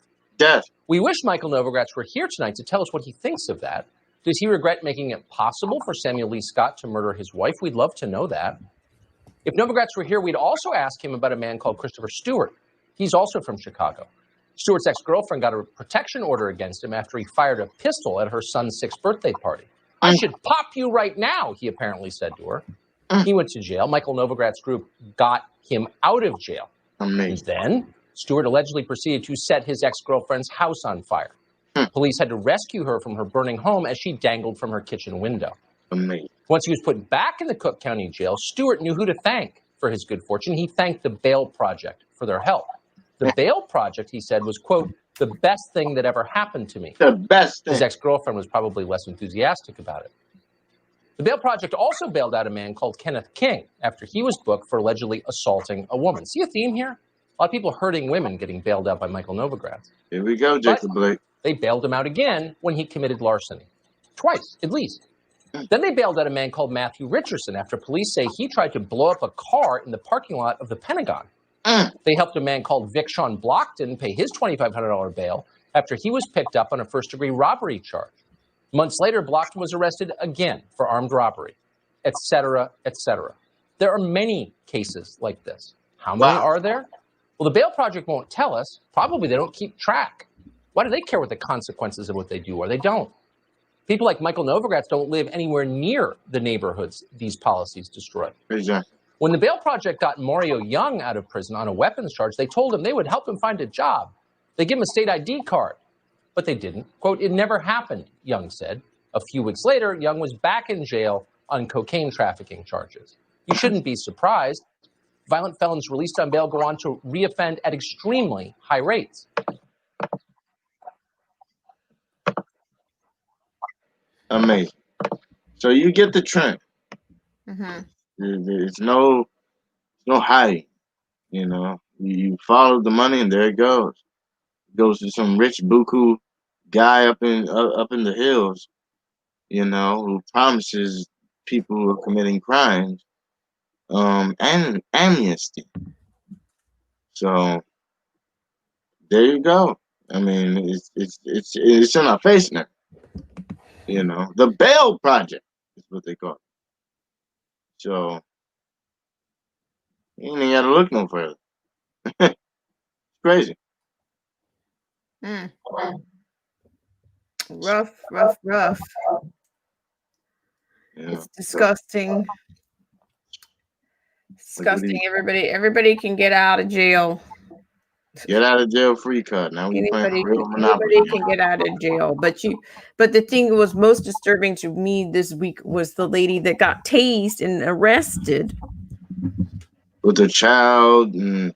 We wish Michael Novogratz were here tonight to tell us what he thinks of that. Does he regret making it possible for Samuel Lee Scott to murder his wife? We'd love to know that. If Novogratz were here, we'd also ask him about a man called Christopher Stewart. He's also from Chicago. Stewart's ex-girlfriend got a protection order against him after he fired a pistol at her son's 6th birthday party. "I should pop you right now," he apparently said to her. He went to jail. Michael Novogratz's group got him out of jail. And then Stewart allegedly proceeded to set his ex-girlfriend's house on fire. Police had to rescue her from her burning home as she dangled from her kitchen window. Once he was put back in the Cook County jail, Stewart knew who to thank for his good fortune. He thanked the Bail Project for their help. The Bail Project, he said, was, quote, "the best thing that ever happened to me." The best thing. His ex-girlfriend was probably less enthusiastic about it. The Bail Project also bailed out a man called Kenneth King after he was booked for allegedly assaulting a woman. See a theme here? A lot of people hurting women getting bailed out by Michael Novogratz. Here we go, Jacob Blake. They bailed him out again when he committed larceny. Twice, at least. Then they bailed out a man called Matthew Richardson after police say he tried to blow up a car in the parking lot of the Pentagon. They helped a man called Vic Sean Blockton pay his $2,500 bail after he was picked up on a first-degree robbery charge. Months later, Blockton was arrested again for armed robbery, etc., etc. There are many cases like this. How many are there? Well, the Bail Project won't tell us. Probably they don't keep track. Why do they care what the consequences of what they do are? They don't. People like Michael Novogratz don't live anywhere near the neighborhoods these policies destroy. Exactly. When the Bail Project got Mario Young out of prison on a weapons charge, they told him they would help him find a job. They give him a state ID card, but they didn't. Quote, it never happened, Young said. A few weeks later, Young was back in jail on cocaine trafficking charges. You shouldn't be surprised. Violent felons released on bail go on to reoffend at extremely high rates. Amazing. So you get the trend. Mm-hmm. There's no hiding. You know, you follow the money, and there it goes. It goes to some rich buku guy up in the hills. You know, who promises people who are committing crimes and amnesty. So there you go. I mean, it's in our face now. You know, the Bail Project is what they call it. So you ain't got to look no further. It's crazy. Mm. Rough. Yeah. It's disgusting. Disgusting. Everybody can get out of jail. Get out of jail free card. Now we playing real Monopoly. Anybody can get out of jail, but the thing that was most disturbing to me this week was the lady that got tased and arrested with the child in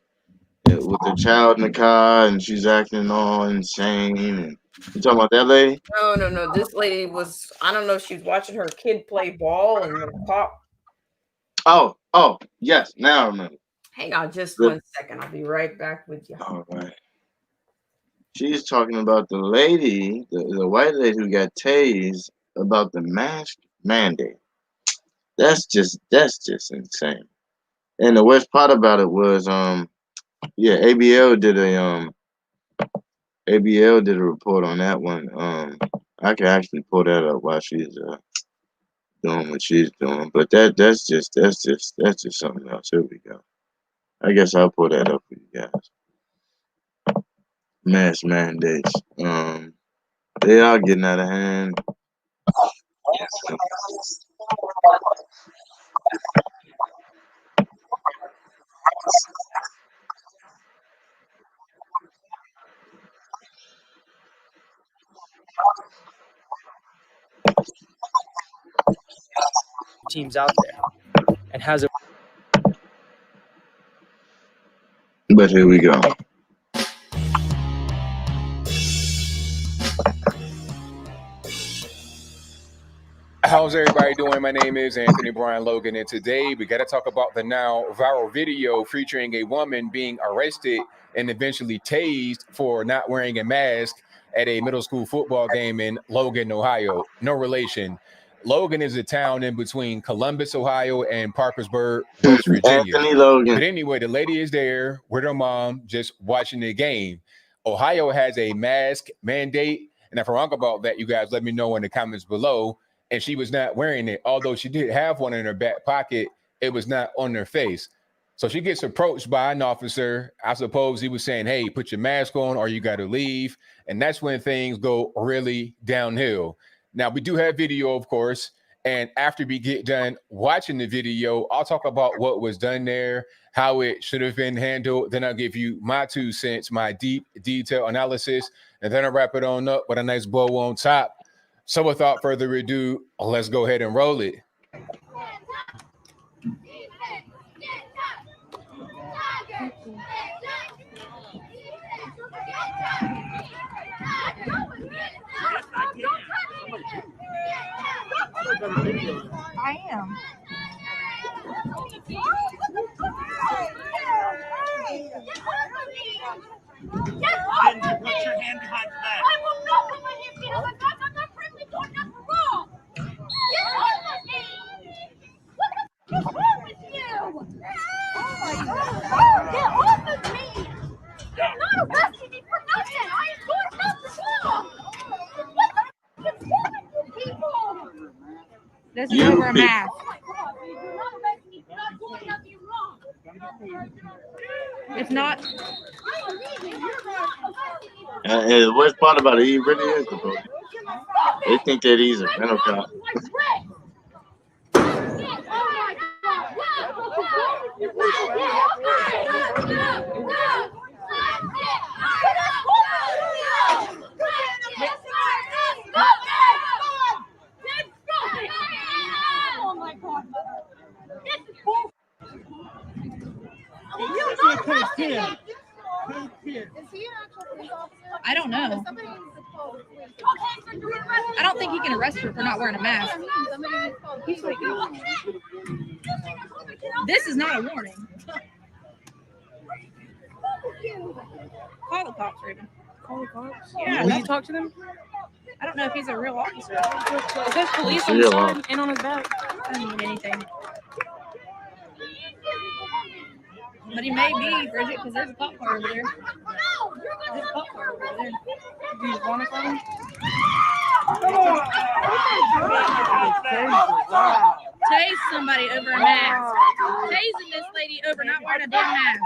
the car, and she's acting all insane. And you talking about that lady? No. This lady was, I don't know, she was watching her kid play ball and the cop. Oh, yes. Now I remember. Hang on just 1 second. I'll be right back with you. All right. She's talking about the lady, the white lady who got tased about the mask mandate. That's just insane. And the worst part about it was, ABL did a report on that one. I can actually pull that up while she's doing what she's doing. But that's just something else. Here we go. I guess I'll pull that up for you guys. Mask mandates. They are getting out of hand. Teams out there and has a. But here we go. How's everybody doing? My name is Anthony Brian Logan, and today we got to talk about the now viral video featuring a woman being arrested and eventually tased for not wearing a mask at a middle school football game in Logan, Ohio. No relation. Logan is a town in between Columbus, Ohio, and Parkersburg, West Virginia. Anthony Logan. But anyway, the lady is there with her mom just watching the game. Ohio has a mask mandate, and if I'm wrong about that, you guys let me know in the comments below. And she was not wearing it. Although she did have one in her back pocket, it was not on her face. So she gets approached by an officer. I suppose he was saying, hey, put your mask on or you got to leave. And that's when things go really downhill. Now, we do have video, of course. And after we get done watching the video, I'll talk about what was done there, how it should have been handled. Then I'll give you my 2 cents, my deep detail analysis. And then I'll wrap it on up with a nice bow on top. So without further ado, let's go ahead and roll it. I am. Put your hand behind your back. I will not put my hand behind my back. I'm not friendly doing nothing wrong. Get off of me! What is wrong with you? Oh my God! Get off of me! You're not arresting me for nothing. I am doing nothing wrong. What the is wrong with you people? This is over a mask. Oh my God! You're not arresting me for not doing nothing wrong. It's not. And the worst part about it, he really is the police. They think that he's a rental cop. I don't know. I don't think he can arrest her for not wearing a mask. This is not a warning. Call the cops, Raven. Call the cops? Yeah. Will you talk to them? I don't know if he's a real officer. It says police on the side and on his back. I don't mean anything. But he may be, Bridget, because there's a cop car over there. There's a cop car over there. Do you want to call him? Tase somebody over a mask. Tasing this lady over not wearing a damn mask.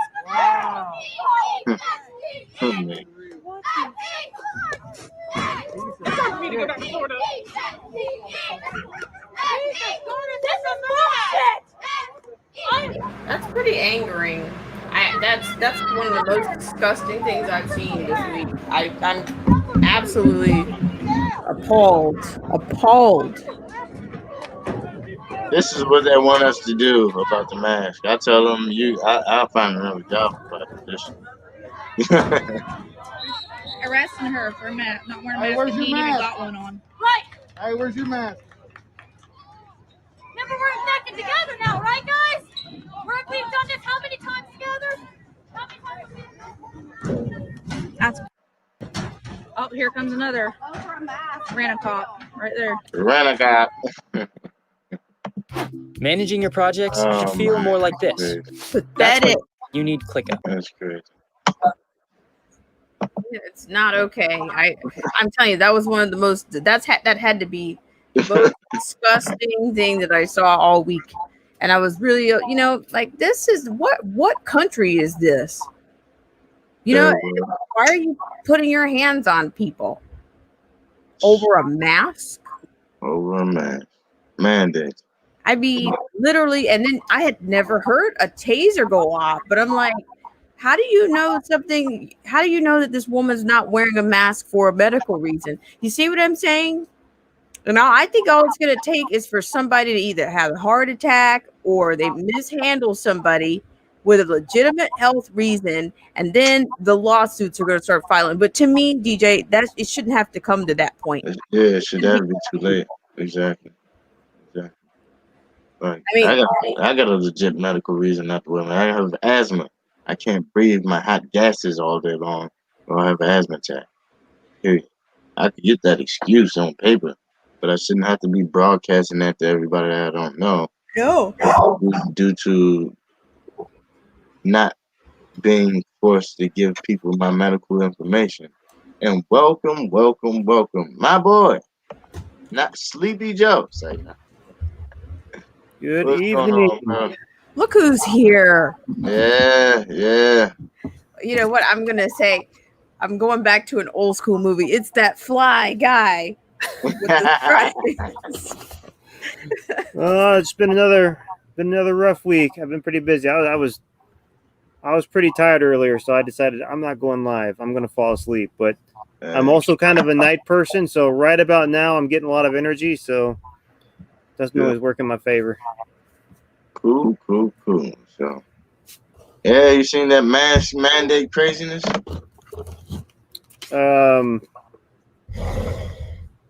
That's pretty angering. That's one of the most disgusting things I've seen this week. I'm absolutely appalled. This is what they want us to do about the mask. I tell them, I'll find another job about this. Arresting her for not wearing a Hey, mask, where's and he your ain't even mask? got one on. Right. Hey, where's your mask? Remember, we're infected together now, right, guys? We've done this how many times together? That's. Oh, here comes another. Rent-a-cop right there. Rent-a-cop. Managing your projects should feel more like this. Pathetic. That's when you need ClickUp. That's great. It's not okay. I'm telling you, that was one of the most. That had to be the most disgusting thing that I saw all week. And I was really, like, this is what country is this? Why are you putting your hands on people over a mask? Over a mask. Mandate. I mean, literally, and then I had never heard a taser go off, but I'm like, how do you know something? How do you know that this woman's not wearing a mask for a medical reason? You see what I'm saying? And I think all it's going to take is for somebody to either have a heart attack or they mishandle somebody with a legitimate health reason, and then the lawsuits are going to start filing. But to me, DJ, it shouldn't have to come to that point. Yeah, it should never be too late. Exactly. Like, I got a legit medical reason not to wear my. I have asthma. I can't breathe my hot gases all day long, or I have an asthma attack. Period. I could get that excuse on paper, but I shouldn't have to be broadcasting that to everybody that I don't know. No. Due to not being forced to give people my medical information. And welcome, my boy, not Sleepy Joe. Say that. Good What's evening. going on, Look who's here. Yeah. You know what I'm going to say? I'm going back to an old school movie. It's that fly guy. With the It's been another rough week. I've been pretty busy. I was pretty tired earlier, so I decided I'm not going live. I'm going to fall asleep. But I'm also kind of a night person, so right about now I'm getting a lot of energy, so it doesn't always work in my favor. Cool. So, yeah, you seen that mask mandate craziness?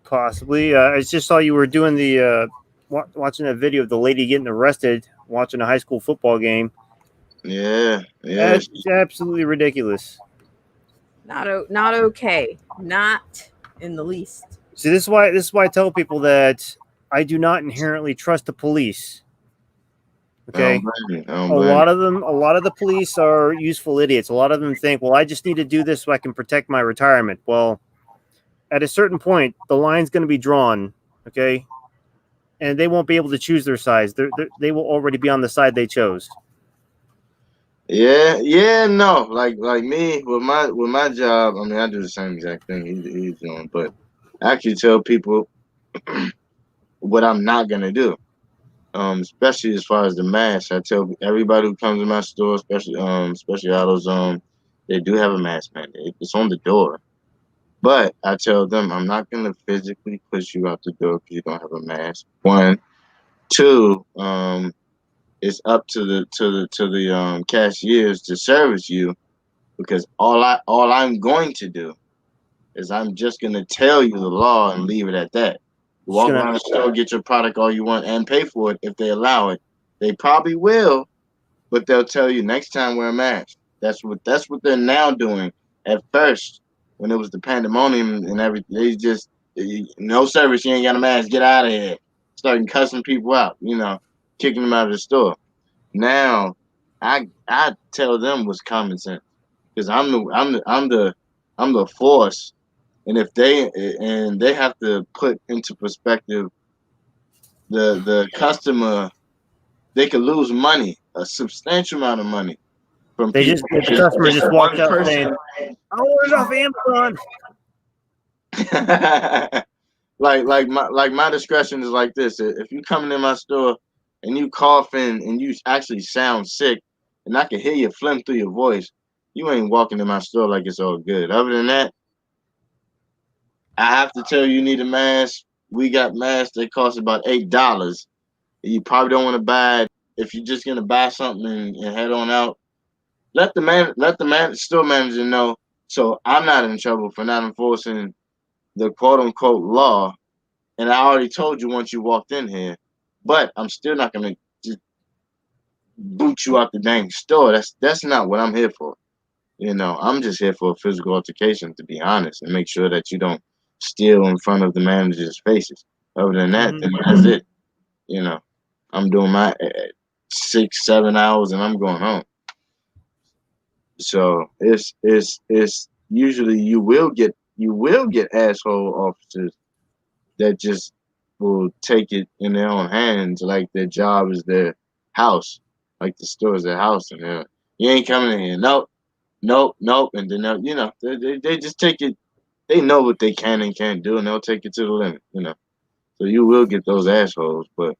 Possibly. I just saw you were doing the watching that video of the lady getting arrested watching a high school football game. Yeah. That's absolutely ridiculous. Not okay. Not in the least. See, this is why I tell people that I do not inherently trust the police. Okay. A lot of the police are useful idiots. A lot of them think, well, I just need to do this so I can protect my retirement. Well, at a certain point, the line's going to be drawn. Okay. And they won't be able to choose their sides. They will already be on the side they chose. No. Like me with my job, I mean, I do the same exact thing he's doing, but I actually tell people what I'm not gonna do. Especially as far as the mask, I tell everybody who comes to my store, especially AutoZone, they do have a mask mandate. It's on the door, but I tell them I'm not gonna physically push you out the door because you don't have a mask. 1, 2, it's up to the cashiers to service you, because all I'm going to do is I'm just going to tell you the law and leave it at that. Walk around the store, get your product all you want, and pay for it if they allow it. They probably will, but they'll tell you next time wear a mask. That's what they're now doing. At first, when it was the pandemonium and everything, they just no service. You ain't got a mask. Get out of here. Starting cussing people out. Kicking them out of the store. Now, I tell them what's common sense, because I'm the force, and if they have to put into perspective the customer, they could lose money, a substantial amount of money from the customer just walked out saying, "I ordered off Amazon." like my discretion is like this: if you come in my store and you coughing and you actually sound sick, and I can hear you phlegm through your voice, you ain't walking in my store like it's all good. Other than that, I have to tell you need a mask. We got masks that cost about $8. You probably don't want to buy it. If you're just gonna buy something and head on out, let the store manager know, so I'm not in trouble for not enforcing the quote unquote law. And I already told you once you walked in here, but I'm still not gonna just boot you out the dang store. That's not what I'm here for. I'm just here for a physical altercation, to be honest, and make sure that you don't steal in front of the manager's faces. Other than that, then that's it. I'm doing my 6-7 hours and I'm going home. So it's usually you will get asshole officers that just will take it in their own hands, like their job is their house, like the store is their house, and you ain't coming in here. Nope, and then they just take it. They know what they can and can't do, and they'll take it to the limit. So you will get those assholes, but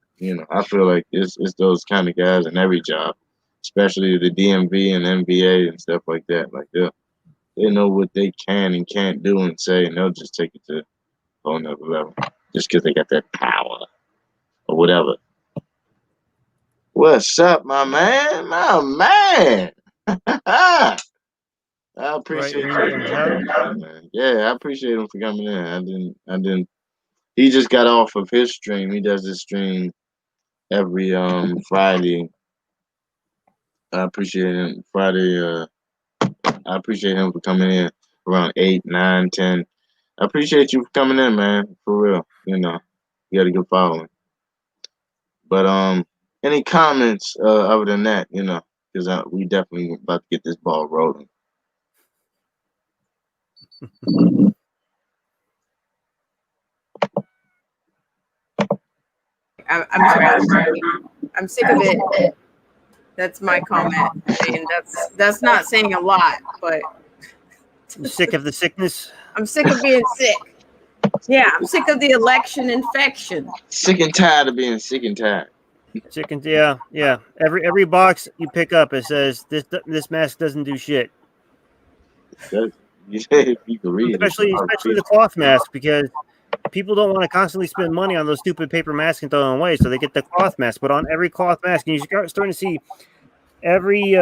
I feel like it's those kind of guys in every job, especially the DMV and NBA and stuff like that. Like they know what they can and can't do and say, and they'll just take it to a whole nother level just because they got that power or whatever. What's up, my man? My man. I appreciate him, man. Yeah, I appreciate him for coming in. I didn't. He just got off of his stream. He does this stream every Friday. I appreciate him. I appreciate him for coming in around 8, 9, 10. I appreciate you for coming in, man. For real. You got a good following. But any comments other than that, because we definitely about to get this ball rolling. I'm sick of it. That's my comment. I mean, that's not saying a lot, but I'm sick of the sickness. I'm sick of being sick. Yeah, I'm sick of the election infection. Sick and tired of being sick and tired. Yeah. Every box you pick up, it says this mask doesn't do shit. You can read especially the cloth mask, because people don't want to constantly spend money on those stupid paper masks and throw them away, so they get the cloth mask. But on every cloth mask, and you're starting to see every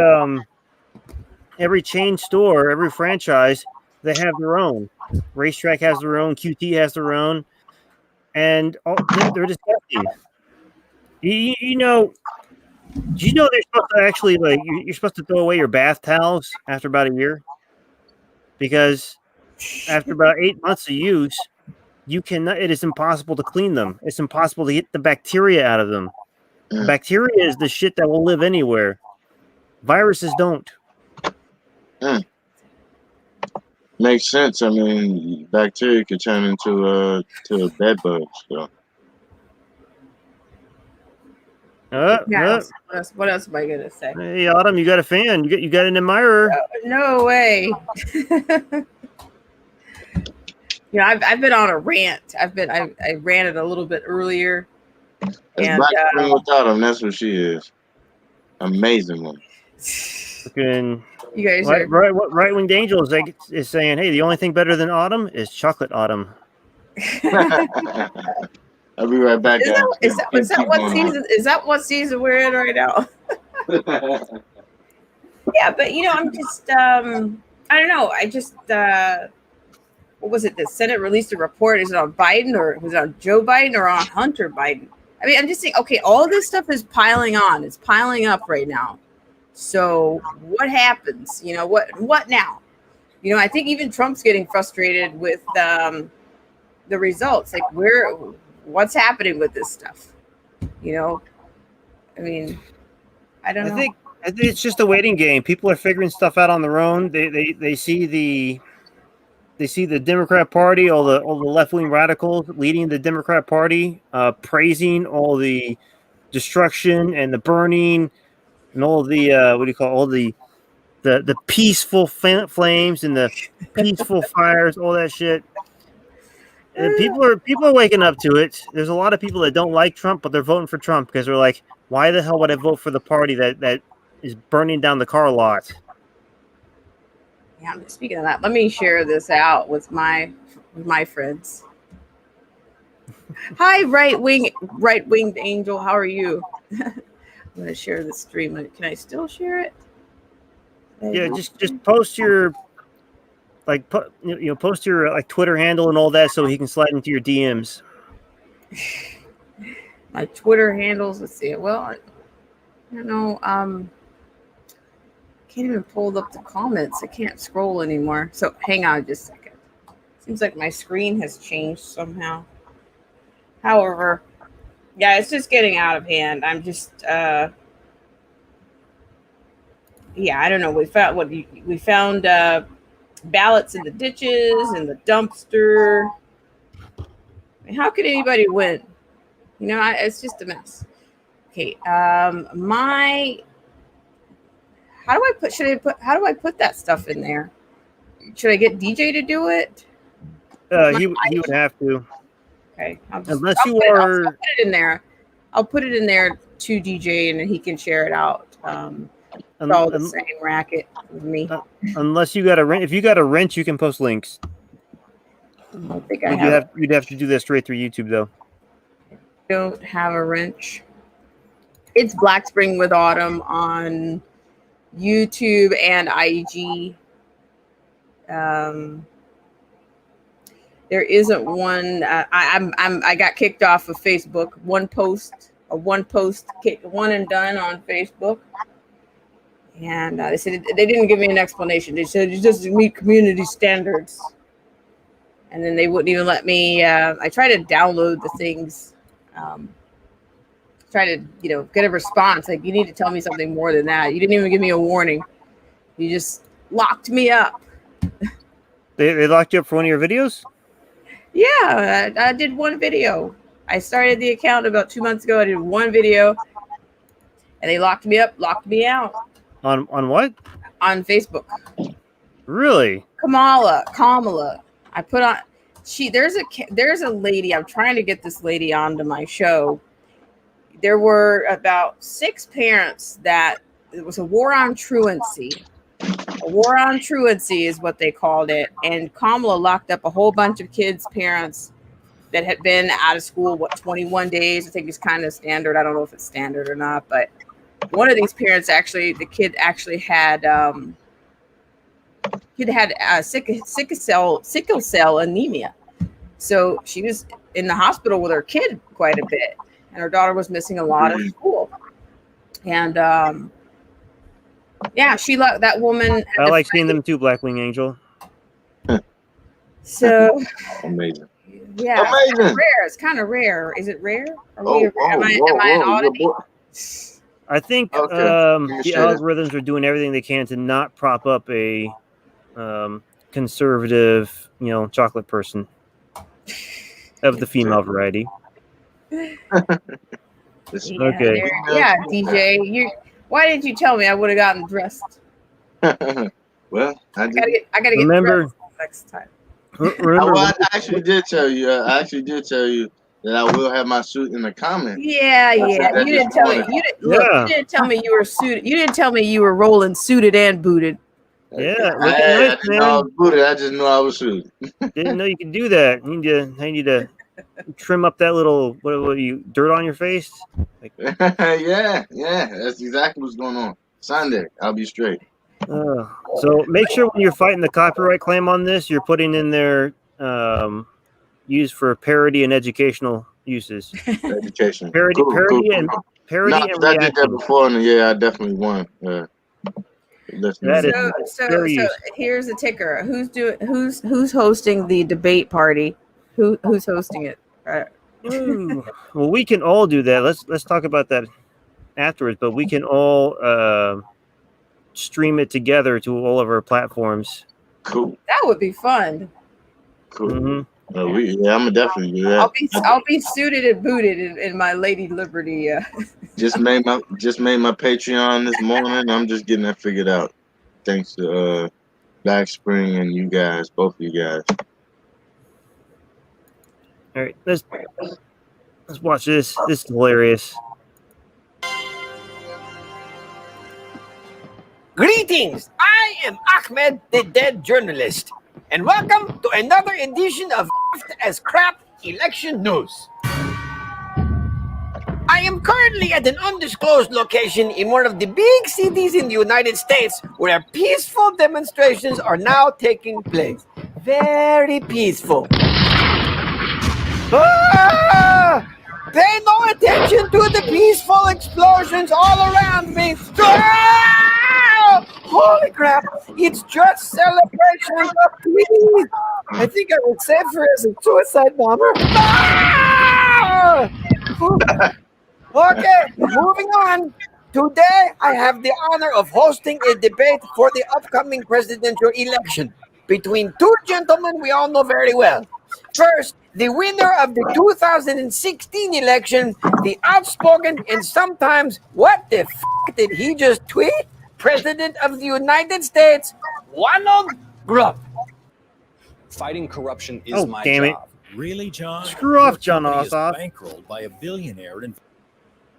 chain store, every franchise, they have their own. Racetrack has their own, QT has their own, and they're disgusting. You know they're supposed to actually, like, you're supposed to throw away your bath towels after about a year, because after about 8 months of use, it is impossible to clean them. It's impossible to get the bacteria out of them. Bacteria is the shit that will live anywhere. Viruses don't. Makes sense. I mean, bacteria could turn into a bed bug. So. What else am I gonna say? Hey, Autumn, you got a fan. You got an admirer. No way. I've been on a rant. I ranted a little bit earlier. That's Black Queen without him. That's what she is. Amazing one. Fucking, you guys right winged angel is saying, hey, the only thing better than Autumn is chocolate Autumn. I'll be right back. Is that what season? Is that what season we're in right now? Yeah, but I'm just I don't know. I just what was it? The Senate released a report. Is it on Biden or was it on Joe Biden or on Hunter Biden? I mean, I'm just saying. Okay, all this stuff is piling on. It's piling up right now. So what happens? What now? I think even Trump's getting frustrated with the results. Like, what's happening with this stuff? I mean, I don't know. I think it's just a waiting game. People are figuring stuff out on their own. They see the Democrat Party, all the left-wing radicals leading the Democrat Party, praising all the destruction and the burning and all the all the peaceful flames and the peaceful fires, all that shit. And people are waking up to it. There's a lot of people that don't like Trump, but they're voting for Trump because they're like, why the hell would I vote for the party that is burning down the car lot? Yeah, speaking of that, let me share this out with my friends. Hi, right-winged angel. How are you? I'm gonna share the stream. Can I still share it? Yeah, just post your post your Twitter handle and all that so he can slide into your DMs. My Twitter handles. Let's see. Well, I don't know. Can't even pull up the comments. I can't scroll anymore. So hang on just a second. Seems like my screen has changed somehow. However, yeah, it's just getting out of hand. I'm just I don't know. We found ballots in the ditches and the dumpster. I mean, how could anybody win? It's just a mess. Okay, how do I put that stuff in there? Should I get DJ to do it? He would have to. Okay, I'll put it in there. I'll put it in there to DJ and then he can share it out. It's all the same racket with me. Unless you got a wrench. If you got a wrench, you can post links. I don't think I have. You'd have to do that straight through YouTube, though. Don't have a wrench. It's Black Spring with Autumn on YouTube and IG. There isn't one. I got kicked off of Facebook. One post, one and done on Facebook. And they said they didn't give me an explanation. They said it doesn't meet community standards. And then they wouldn't even let me. I tried to download the things. Try to get a response. Like, you need to tell me something more than that. You didn't even give me a warning. You just locked me up. They locked you up for one of your videos? Yeah, I did one video. I started the account about 2 months ago. I did one video, and they locked me up, locked me out. On what? On Facebook. Really? Kamala. I put on. There's a lady. I'm trying to get this lady onto my show. There were about 6 parents that it was a war on truancy. A war on truancy is what they called it. And Kamala locked up a whole bunch of kids' parents that had been out of school, 21 days. I think it's kind of standard. I don't know if it's standard or not, but one of these parents the kid had sickle cell anemia. So she was in the hospital with her kid quite a bit, and her daughter was missing a lot of school. And that woman. I like seeing them too, Blackwing Angel. So amazing. Yeah, amazing. It's kind of rare. Is it rare? Am I an oddity? I think the algorithms are doing everything they can to not prop up a conservative, chocolate person of the female variety. Okay. Yeah, DJ, why didn't you tell me? I would have gotten dressed. Well, I gotta get dressed next time. I actually did tell you. That I will have my suit in the comments. Yeah. You didn't tell me. You didn't tell me you were suited. You didn't tell me you were rolling suited and booted. Yeah, I didn't know I was booted. I just knew I was suited. Didn't know you could do that. I need to trim up that little what you dirt on your face. Like, yeah, that's exactly what's going on. Sunday, I'll be straight. So make sure when you're fighting the copyright claim on this, you're putting in there used for parody and educational uses. Education. Parody, Cool. and I did that before, and yeah, I definitely won. So here's the ticker. Who's hosting the debate party? Who's hosting it? Well, we can all do that. Let's talk about that afterwards. But we can all stream it together to all of our platforms. Cool. That would be fun. Cool. Mm-hmm. I'm gonna definitely do that. I'll be suited and booted in my Lady Liberty. Just made my Patreon this morning. I'm just getting that figured out. Thanks to Black Spring and you guys, both of you guys. All right, let's watch this. This is hilarious. Greetings! I am Ahmed, the Dead Journalist, and welcome to another edition of as Crap Election News. I am currently at an undisclosed location in one of the big cities in the United States where peaceful demonstrations are now taking place. Very peaceful. Pay no attention to the peaceful explosions all around me. Holy crap, it's just celebration. Please. I think I would save her as a suicide bomber. Okay, moving on. Today, I have the honor of hosting a debate for the upcoming presidential election between two gentlemen we all know very well. First, the winner of the 2016 election, the outspoken and sometimes, what the f*** did he just tweet? President of the United States, Donald Trump. Fighting corruption is my damn job. It. Really, John? Screw off, John Ossoff. Bankrolled by a billionaire.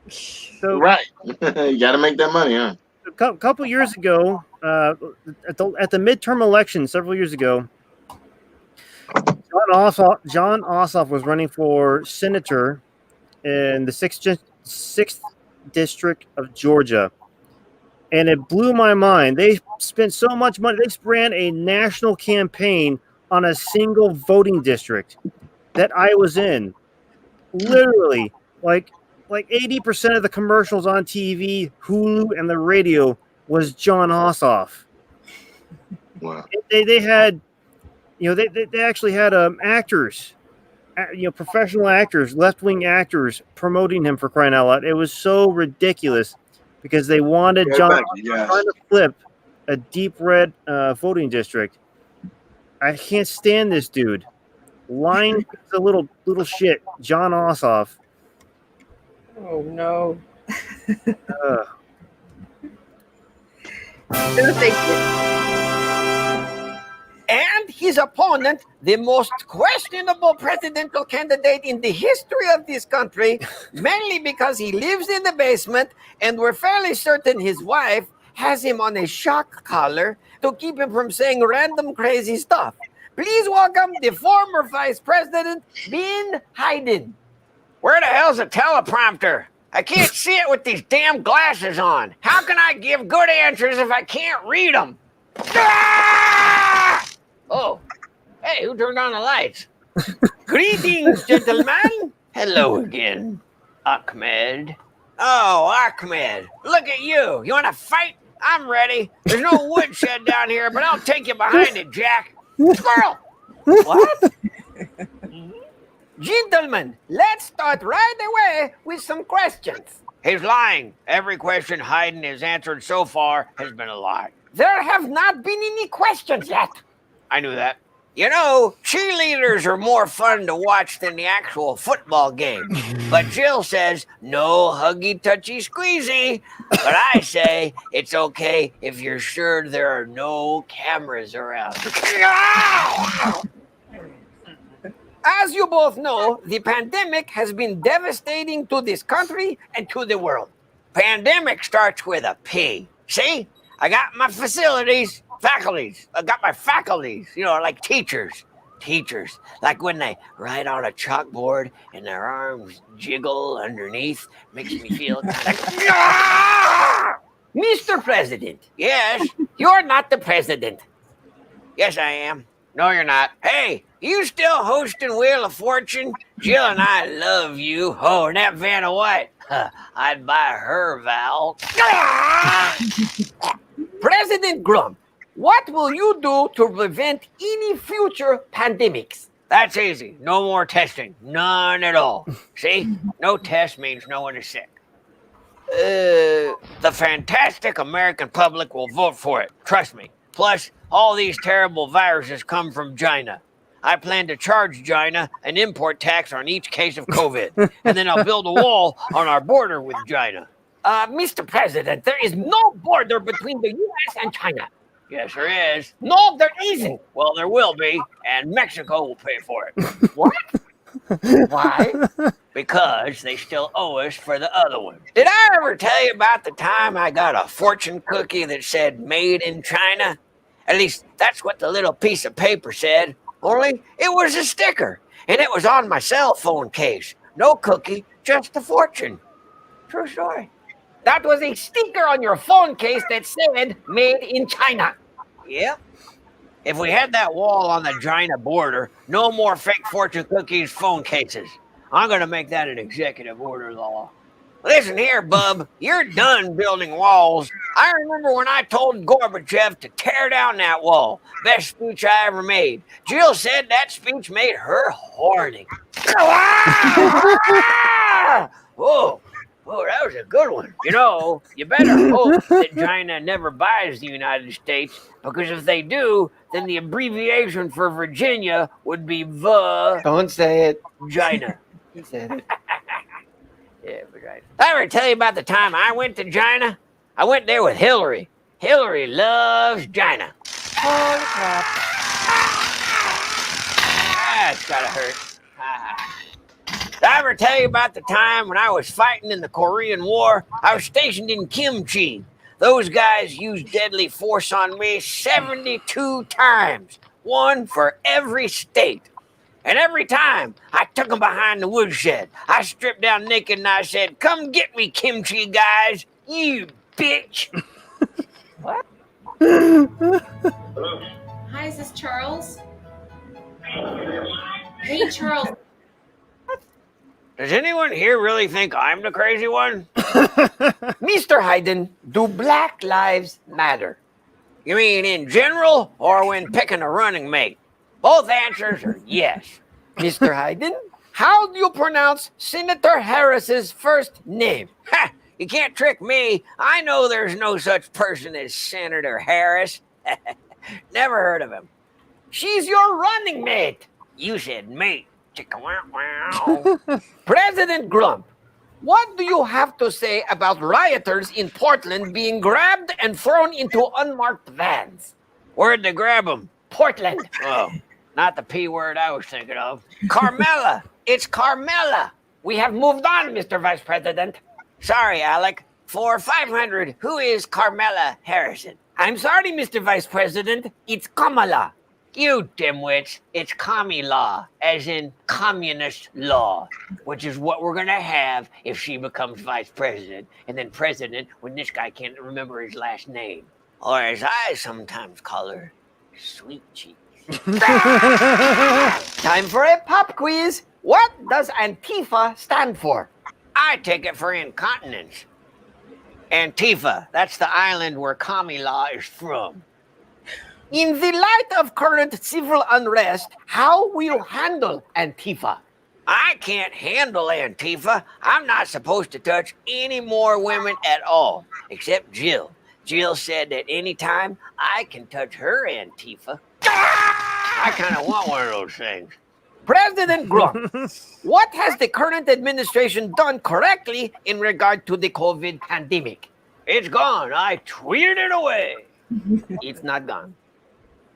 So, right. You got to make that money, huh? A couple years ago, at the midterm election several years ago, John Ossoff was running for senator in the 6th district of Georgia. And it blew my mind. They spent so much money. They ran a national campaign on a single voting district that I was in. Literally, like 80% of the commercials on TV, Hulu, and the radio was John Ossoff. Wow. They had, they actually had actors, professional actors, left-wing actors promoting him, for crying out loud. It was so ridiculous. Because they wanted John trying to flip a deep red voting district. I can't stand this dude. Lying is a little shit. John Ossoff. Oh no. And his opponent, the most questionable presidential candidate in the history of this country, mainly because he lives in the basement and we're fairly certain his wife has him on a shock collar to keep him from saying random crazy stuff. Please welcome the former Vice President, Ben Hayden. Where the hell's the teleprompter? I can't see it with these damn glasses on. How can I give good answers if I can't read them? Ah! Oh, hey, who turned on the lights? Greetings, gentlemen. Hello again, Ahmed. Oh, Ahmed, look at you. You want to fight? I'm ready. There's no woodshed down here, but I'll take you behind it, Jack. Squirrel! What? Gentlemen, let's start right away with some questions. He's lying. Every question Hayden has answered so far has been a lie. There have not been any questions yet. I knew that. You know, cheerleaders are more fun to watch than the actual football game. But Jill says, no huggy, touchy, squeezy. But I say, it's okay if you're sure there are no cameras around. As you both know, the pandemic has been devastating to this country and to the world. Pandemic starts with a P. See? I got my faculties. I got my faculties, like teachers. teachers, like when they write on a chalkboard and their arms jiggle underneath. Makes me feel like, Mr. President. Yes, you're not the president. Yes, I am. No, you're not. Hey, you still hosting Wheel of Fortune? Jill and I love you. Oh, and that Vanna White. I'd buy her, Val. President Grump, what will you do to prevent any future pandemics? That's easy. No more testing. None at all. See? No test means no one is sick. The fantastic American public will vote for it. Trust me. Plus, all these terrible viruses come from China. I plan to charge China an import tax on each case of COVID, and then I'll build a wall on our border with China. Mr. President, there is no border between the U.S. and China. Yes, there is. No, there isn't. Well, there will be, and Mexico will pay for it. What? Why? Because they still owe us for the other one. Did I ever tell you about the time I got a fortune cookie that said made in China? At least that's what the little piece of paper said. Only it was a sticker, and it was on my cell phone case. No cookie, just a fortune. True story. That was a sticker on your phone case that said made in China. Yep. If we had that wall on the China border, no more fake fortune cookies phone cases. I'm going to make that an executive order law. Listen here, bub, you're done building walls. I remember when I told Gorbachev to tear down that wall. Best speech I ever made. Jill said that speech made her horny. Oh, that was a good one. You know, you better hope that China never buys the United States, because if they do, then the abbreviation for Virginia would be Don't say it. China. He said it. Yeah, right. I ever tell you about the time I went to China? I went there with Hillary. Hillary loves China. Holy crap. That's gotta hurt. Did I ever tell you about the time when I was fighting in the Korean War? I was stationed in Kimchi. Those guys used deadly force on me 72 times, one for every state. And every time, I took them behind the woodshed. I stripped down naked and I said, "Come get me, Kimchi guys, you bitch." What? Hi, is this Charles? Hey, Charles. Does anyone here really think I'm the crazy one? Mr. Hayden, do Black Lives Matter? You mean in general or when picking a running mate? Both answers are yes. Mr. Hayden, how do you pronounce Senator Harris's first name? Ha! You can't trick me. I know there's no such person as Senator Harris. Never heard of him. She's your running mate. You said mate. Chicka wow wow. President Grump, what do you have to say about rioters in Portland being grabbed and thrown into unmarked vans? Where'd they grab them? Portland. Oh, not the P word I was thinking of. Carmela. It's Carmela. We have moved on, Mr. Vice President. Sorry, Alec. For 500, who is Carmela Harrison? I'm sorry, Mr. Vice President. It's Kamala. You dimwits. It's commie law, as in communist law, which is what we're going to have if she becomes vice president, and then president when this guy can't remember his last name. Or as I sometimes call her, Sweet Cheeks. Time for a pop quiz. What does Antifa stand for? I take it for incontinence. Antifa, that's the island where commie law is from. In the light of current civil unrest, how will you handle Antifa? I can't handle Antifa. I'm not supposed to touch any more women at all, except Jill. Jill said that anytime I can touch her Antifa. I kind of want one of those things. President Grump, what has the current administration done correctly in regard to the COVID pandemic? It's gone. I tweeted it away. It's not gone.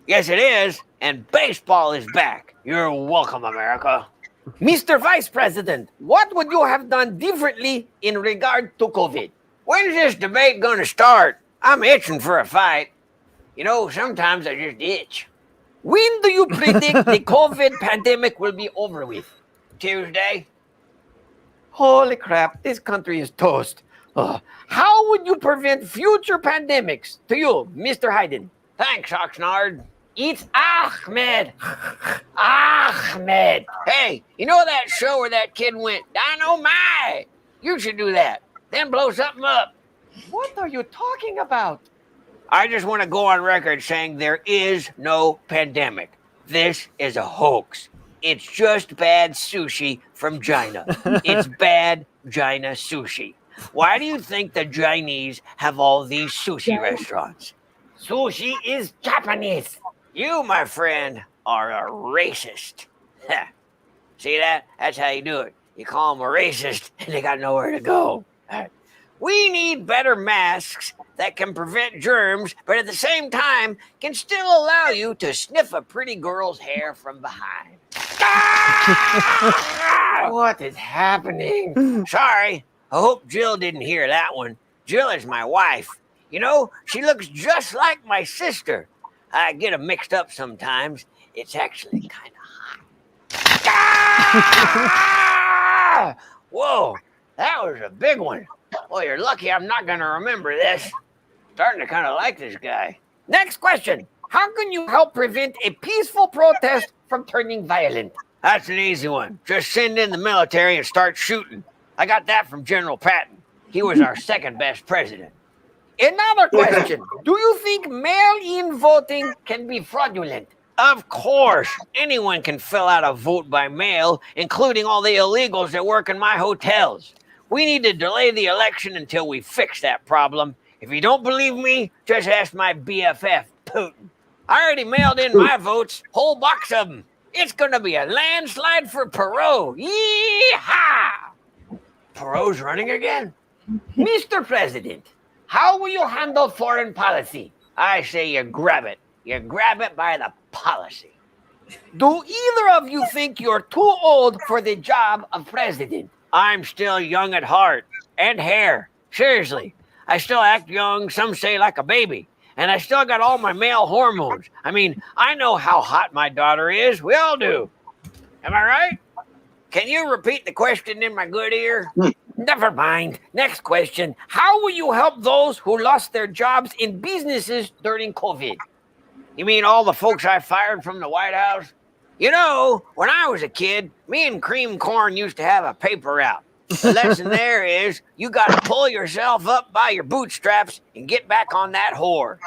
Yes, it is. And baseball is back. You're welcome, America. Mr. Vice President, what would you have done differently in regard to COVID? When's this debate going to start? I'm itching for a fight. You know, sometimes I just itch. When do you predict the COVID pandemic will be over with? Tuesday? Holy crap, this country is toast. How would you prevent future pandemics? To you, Mr. Hayden. Thanks, Oxnard. It's Ahmed. Ahmed. Hey, you know that show where that kid went, dynamite? You should do that. Then blow something up. What are you talking about? I just want to go on record saying there is no pandemic. This is a hoax. It's just bad sushi from China. It's bad China sushi. Why do you think the Chinese have all these sushi restaurants? Sushi is Japanese. You, my friend, are a racist. See that? That's how you do it. You call them a racist and they got nowhere to go. We need better masks that can prevent germs, but at the same time can still allow you to sniff a pretty girl's hair from behind. What is happening? Sorry. I hope Jill didn't hear that one. Jill is my wife. You know, she looks just like my sister. I get them mixed up sometimes. It's actually kind of hot. Whoa, that was a big one. Well, you're lucky I'm not going to remember this. Starting to kind of like this guy. Next question. How can you help prevent a peaceful protest from turning violent? That's an easy one. Just send in the military and start shooting. I got that from General Patton. He was our second best president. Another question. Do you think mail-in voting can be fraudulent? Of course. Anyone can fill out a vote by mail, including all the illegals that work in my hotels. We need to delay the election until we fix that problem. If you don't believe me, just ask my BFF, Putin. I already mailed in my votes, whole box of them. It's going to be a landslide for Perot. Yee-haw! Perot's running again? Mr. President, how will you handle foreign policy? I say you grab it. You grab it by the policy. Do either of you think you're too old for the job of president? I'm still young at heart and hair. Seriously, I still act young, some say like a baby. And I still got all my male hormones. I mean, I know how hot my daughter is. We all do. Am I right? Can you repeat the question in my good ear? Never mind. Next question. How will you help those who lost their jobs in businesses during COVID? You mean all the folks I fired from the White House? You know, when I was a kid, me and Cream Corn used to have a paper route. The lesson there is you got to pull yourself up by your bootstraps and get back on that horse.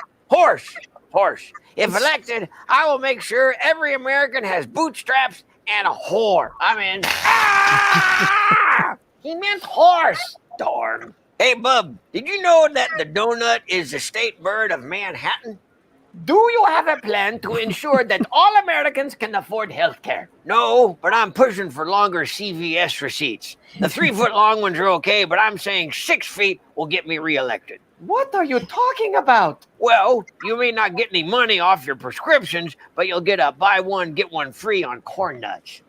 If elected, I will make sure every American has bootstraps and a whore. I'm in. Ah! He meant horse. Darn. Hey, Bub, did you know that the donut is the state bird of Manhattan? Do you have a plan to ensure that all Americans can afford health care? No, but I'm pushing for longer CVS receipts. The 3-foot-long ones are okay, but I'm saying 6 feet will get me reelected. What are you talking about? Well, you may not get any money off your prescriptions, but you'll get a buy one, get one free on corn nuts.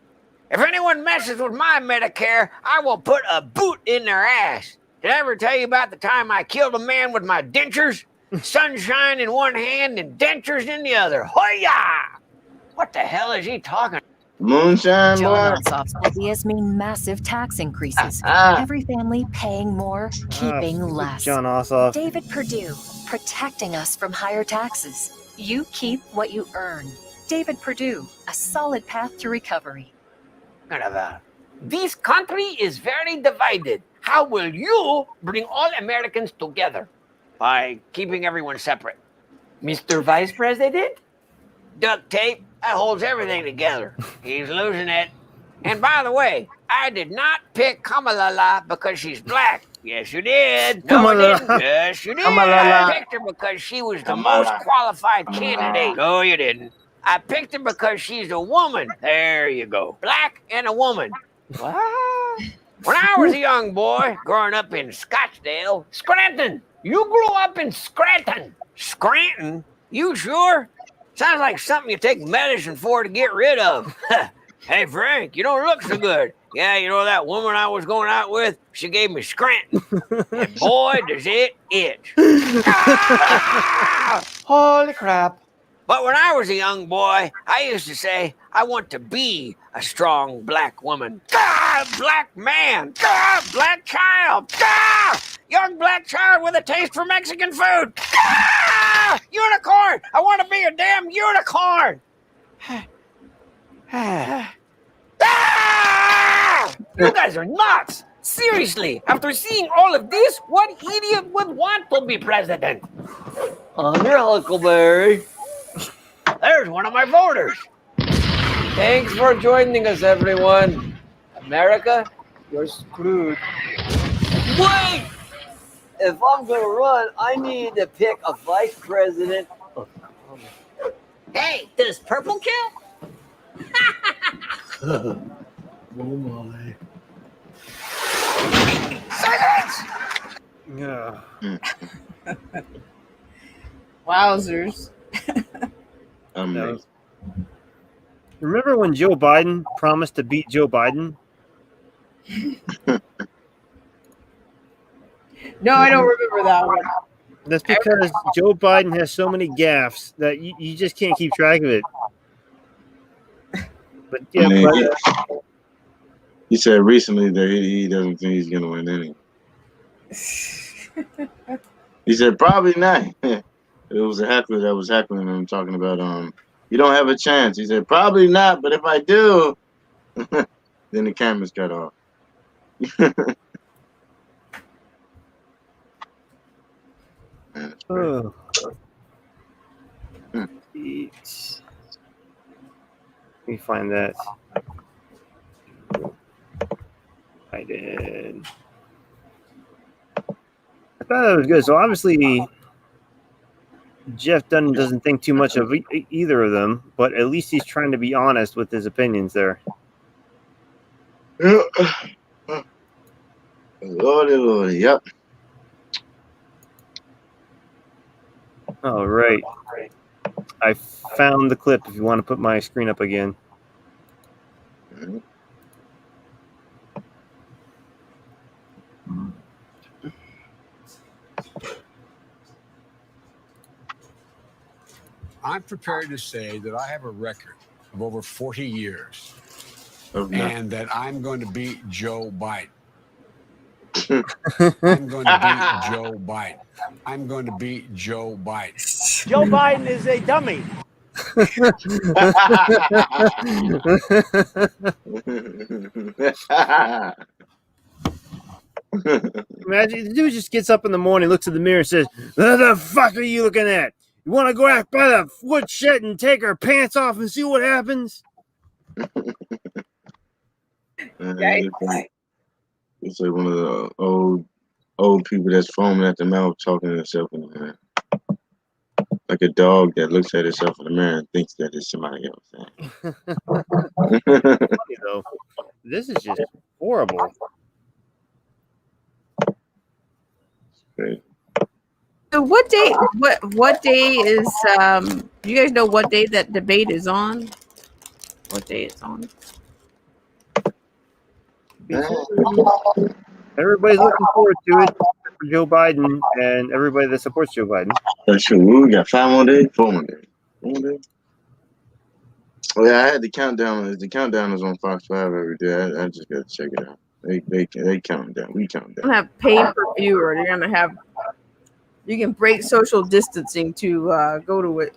If anyone messes with my Medicare, I will put a boot in their ass. Did I ever tell you about the time I killed a man with my dentures? Sunshine in one hand and dentures in the other. Hoya! What the hell is he talking? Moonshine, John Ossoff's ideas mean massive tax increases. Every family paying more, keeping less. John Ossoff. David Perdue, protecting us from higher taxes. You keep what you earn. David Perdue, a solid path to recovery. This country is very divided. How will you bring all Americans together? By keeping everyone separate. Mr. Vice President? Duct tape, that holds everything together. He's losing it. And by the way, I did not pick Kamala because she's black. Yes, you did. No, I didn't. Yes, you did. I picked her because she was the most qualified candidate. No, you didn't. I picked her because she's a woman. There you go. Black and a woman. What? When I was a young boy, growing up in Scottsdale, Scranton. You grew up in Scranton. Scranton? You sure? Sounds like something you take medicine for to get rid of. Hey, Frank, you don't look so good. Yeah, you know that woman I was going out with? She gave me Scranton. And boy, does it itch. Holy crap. But when I was a young boy, I used to say, I want to be a strong black woman. Gah! Black man. Gah! Black child. Gah! Young black child with a taste for Mexican food. Gah! Unicorn. I want to be a damn unicorn. You guys are nuts. Seriously, after seeing all of this, what idiot would want to be president? I'm your Huckleberry. There's one of my voters. Thanks for joining us, everyone. America, you're screwed. Wait! If I'm gonna run, I need to pick a vice president. Hey, does purple count? Oh my. Silence! Yeah. Wowzers. Remember when Joe Biden promised to beat Joe Biden? No, I don't remember that one. That's because Joe Biden has so many gaffes that you just can't keep track of it. But yeah, he said recently that he doesn't think he's going to win anyway. He said probably not. It was a heckler that was heckling him, talking about you don't have a chance. He said probably not, but if I do, then the cameras cut off. Man, oh. Let me find that. I did. I thought that was good. So obviously, Jeff Dunham doesn't think too much of either of them, but at least he's trying to be honest with his opinions there. Lordy, yep. All right. I found the clip if you want to put my screen up again. I'm prepared to say that I have a record of over 40 years and that I'm going to beat Joe Biden. I'm going to beat Joe Biden. I'm going to beat Joe Biden. Joe Biden is a dummy. Imagine the dude just gets up in the morning, looks at the mirror, and says, "What the fuck are you looking at? You want to go out by the woodshed and take our pants off and see what happens?" It's like one of the old people that's foaming at the mouth, talking to himself in the mirror, like a dog that looks at itself in the mirror and thinks that it's somebody else. Funny, though. This is just horrible. Great. So what day is do you guys know what day that debate is on? What day it's on? Everybody's looking forward to it for Joe Biden and everybody that supports Joe Biden. That's true. We got 5 more days, 4 more days. 4 more days. Oh yeah, I had the countdown. The countdown is on Fox 5 every day. I just gotta check it out. They count down. We count down. Don't have pay-per-view, or they're gonna have. You can break social distancing to go to it.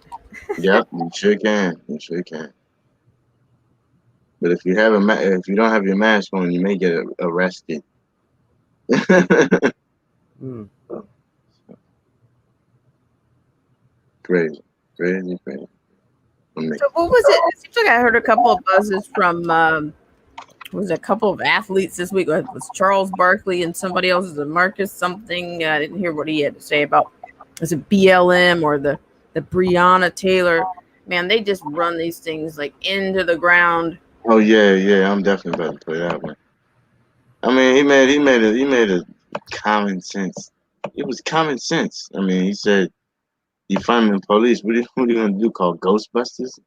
Yep, you sure can. You sure can. But if you have if you don't have your mask on, you may get arrested. Crazy. So what was it? It seems like I heard a couple of buzzes from was a couple of athletes this week. It was Charles Barkley and somebody else, is Marcus something. I didn't hear what he had to say about, is it BLM or the Breonna Taylor? Man, they just run these things like into the ground. Oh yeah, I'm definitely about to play that one. I mean, he made a common sense. It was common sense. I mean, he said, defunding the police. What are you gonna do? Call Ghostbusters?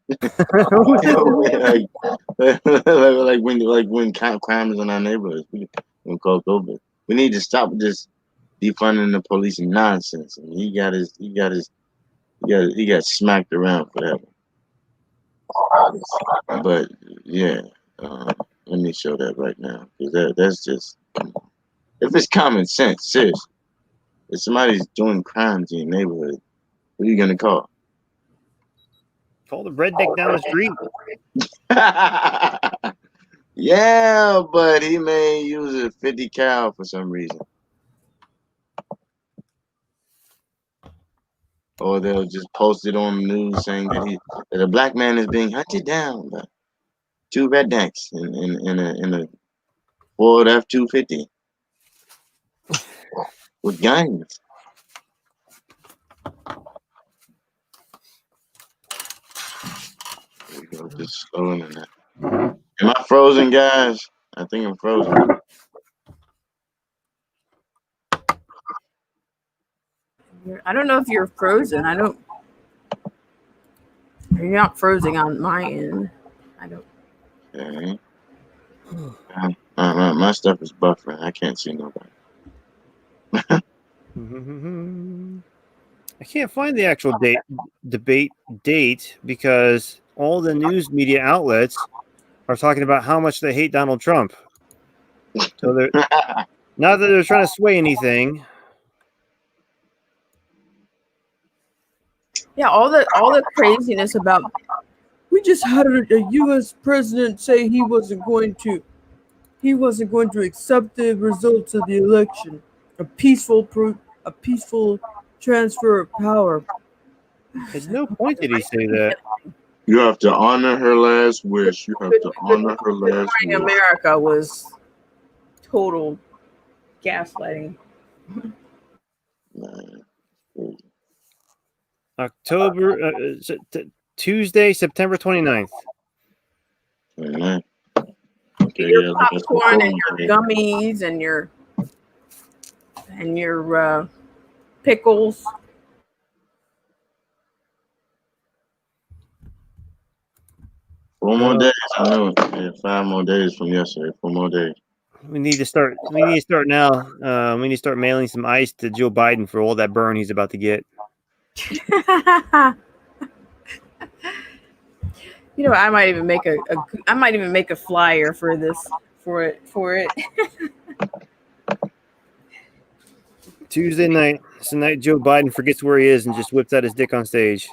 like when crime is in our neighborhoods, we gonna call Ghostbusters. We need to stop this defunding the police nonsense. I mean, he got his He got smacked around for that one. But yeah, let me show that right now, because that's just, if it's common sense, sis. If somebody's doing crimes in your neighborhood, what are you gonna call? Call the redneck down the street. Yeah, but he may use a 50 cal for some reason. Or they'll just post it on the news saying that a black man is being hunted down by 2 rednecks in a Ford F-250 with guns. There we go, just slowing in that. Am I frozen, guys? I think I'm frozen. I don't know if you're frozen. You're not frozen on my end. I don't. Okay. My stuff is buffering. I can't see nobody. I can't find the actual debate date because all the news media outlets are talking about how much they hate Donald Trump. So they're not that they're trying to sway anything. Yeah, all the craziness about we just had a U.S. president say he wasn't going to accept the results of the election. A peaceful transfer of power. At no point did he say that. You have to honor her last wish. You have to honor her last wish. America was total gaslighting. Tuesday, September 29th. Okay, your popcorn and your gummies and your pickles. Four more days. I know. Yeah, 5 more days from yesterday. 4 more days. We need to start now. We need to start mailing some ice to Joe Biden for all that burn he's about to get. You know, I might even make a flyer for it. Tuesday night. It's the night Joe Biden forgets where he is and just whips out his dick on stage.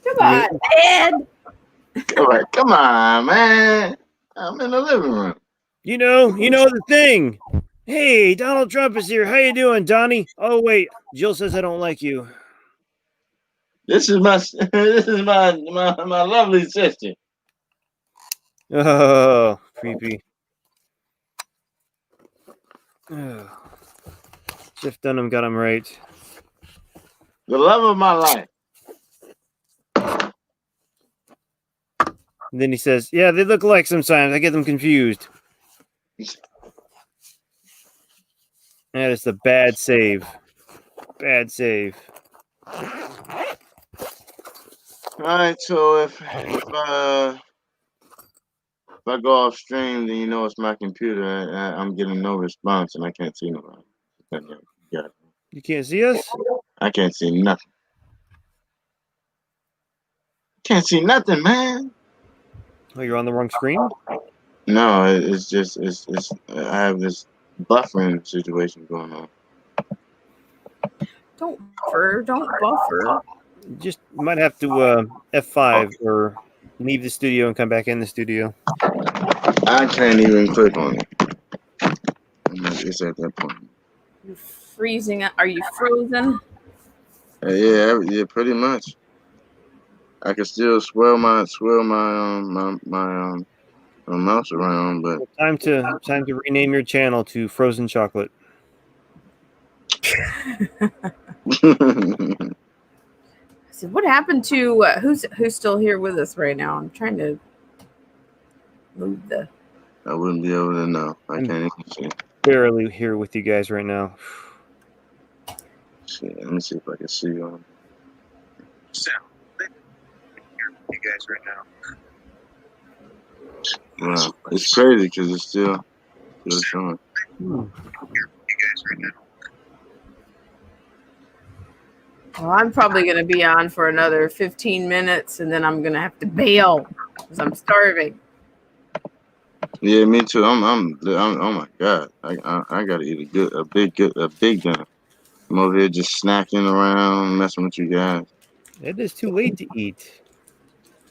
Come on, Ed. All right, come on, man. I'm in the living room. You know the thing. Hey, Donald Trump is here. How you doing, Donnie? Oh wait, Jill says I don't like you. This is my lovely sister. Oh, creepy. Oh. Jeff Dunham got him right. The love of my life. And then he says, "Yeah, they look alike sometimes. I get them confused." That is a bad save. Bad save. All right, so if I go off stream, then you know it's my computer. I'm getting no response, and I can't see nobody. You can't see us? I can't see nothing. Can't see nothing, man. Oh, you're on the wrong screen? No, it's I have this buffering situation going on. Don't buffer. You just might have to F5 or leave the studio and come back in the studio. I can't even click on it. It's at that point. You're freezing. Are you frozen? Yeah, pretty much. I can still swirl my mouse around, but time to rename your channel to Frozen Chocolate. So what happened to who's still here with us right now? I'm trying to move the. I wouldn't be able to know. I can't even see. Barely here with you guys right now. Let me see if I can see you. You guys right now. Wow, it's crazy because it's still showing. You guys right now. Well, I'm probably going to be on for another 15 minutes, and then I'm going to have to bail because I'm starving. Yeah, me too. I'm oh my God. I gotta eat a big dinner. I'm over here just snacking around, messing with you guys. It is too late to eat.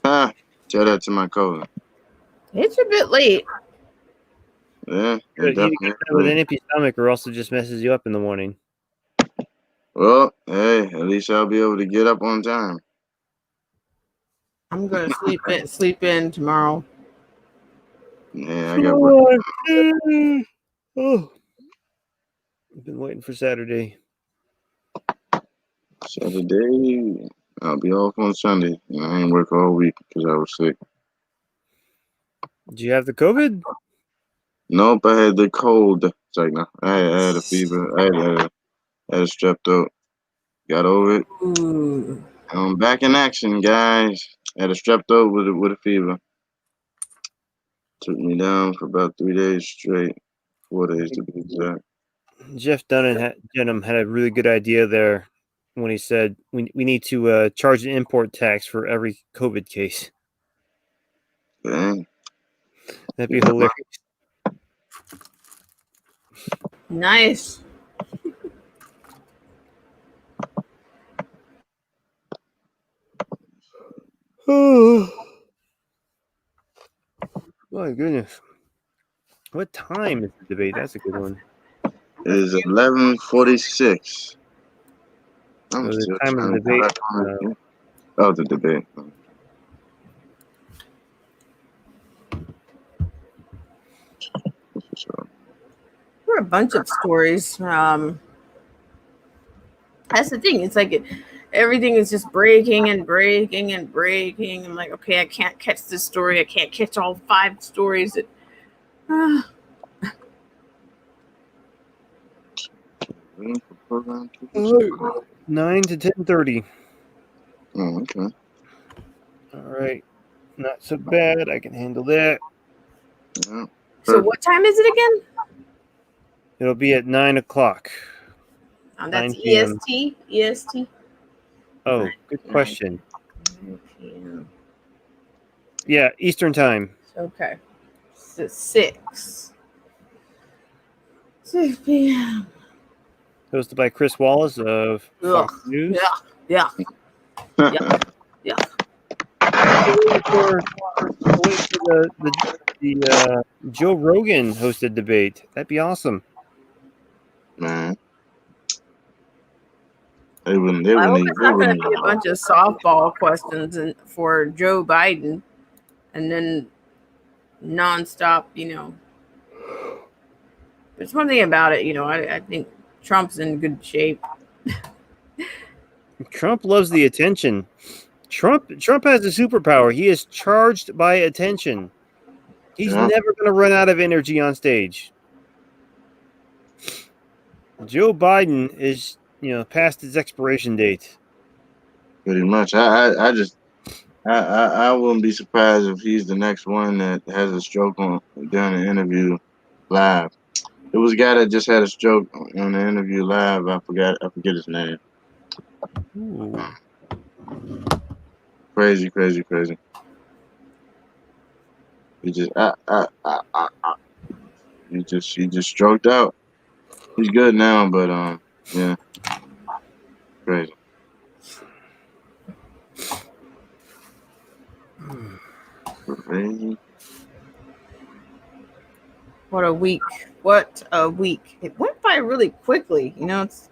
Tell that to my cousin. It's a bit late. Yeah, You need to get that with an empty stomach, or else it just messes you up in the morning. Well, hey, at least I'll be able to get up on time. I'm gonna sleep in tomorrow. Yeah, I got work. Oh, I've been waiting for Saturday. Saturday, I'll be off on Sunday. I ain't work all week because I was sick. Did you have the COVID? Nope, I had the cold. It's like, no, I had a fever. I had a strep throat. Got over it. I'm back in action, guys. Had a strep throat with a fever. Took me down for about 3 days straight. 4 days to be exact. Jeff Dunham had a really good idea there when he said we need to charge an import tax for every COVID case. Dang. That'd be hilarious. Nice. Oh my goodness. What time is the debate? That's a good one. It is 11:46. I'm the still time of trying the to get back on the debate. There are a bunch of stories. That's the thing. It's like everything is just breaking and breaking and breaking. I'm like, okay, I can't catch this story. I can't catch all 5 stories. 9 to 10:30. Oh, okay. All right. Not so bad. I can handle that. Yeah. So what time is it again? It'll be at 9 o'clock. That's 9 p.m. EST. EST. Oh, good question. Yeah, Eastern time. Okay. So 6 p.m. Hosted by Chris Wallace of Fox News. Yeah. Wait for the Joe Rogan hosted debate. That'd be awesome. Man. I hope it's not going to be a bunch of softball questions for Joe Biden and then nonstop, There's one thing about it, I think Trump's in good shape. Trump loves the attention. Trump has a superpower. He is charged by attention. He's never going to run out of energy on stage. Joe Biden is, past his expiration date. Pretty much. I wouldn't be surprised if he's the next one that has a stroke during an interview live. It was a guy that just had a stroke on the interview live. I forget his name. Ooh. Crazy. He just stroked out. He's good now, but yeah. Crazy. Crazy. What a week. It went by really quickly. It's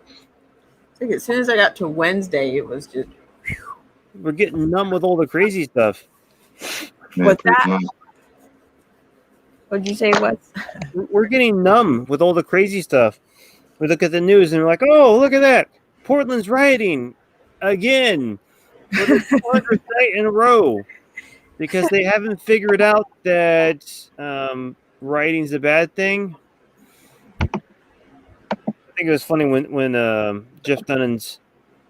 like as soon as I got to Wednesday, it was just. We're getting numb with all the crazy stuff. What's that? What'd you say, Wes? We're getting numb with all the crazy stuff. We look at the news and we're like, oh, look at that. Portland's rioting again for the 200th night in a row because they haven't figured out that rioting's a bad thing. I think it was funny when Jeff Dunham's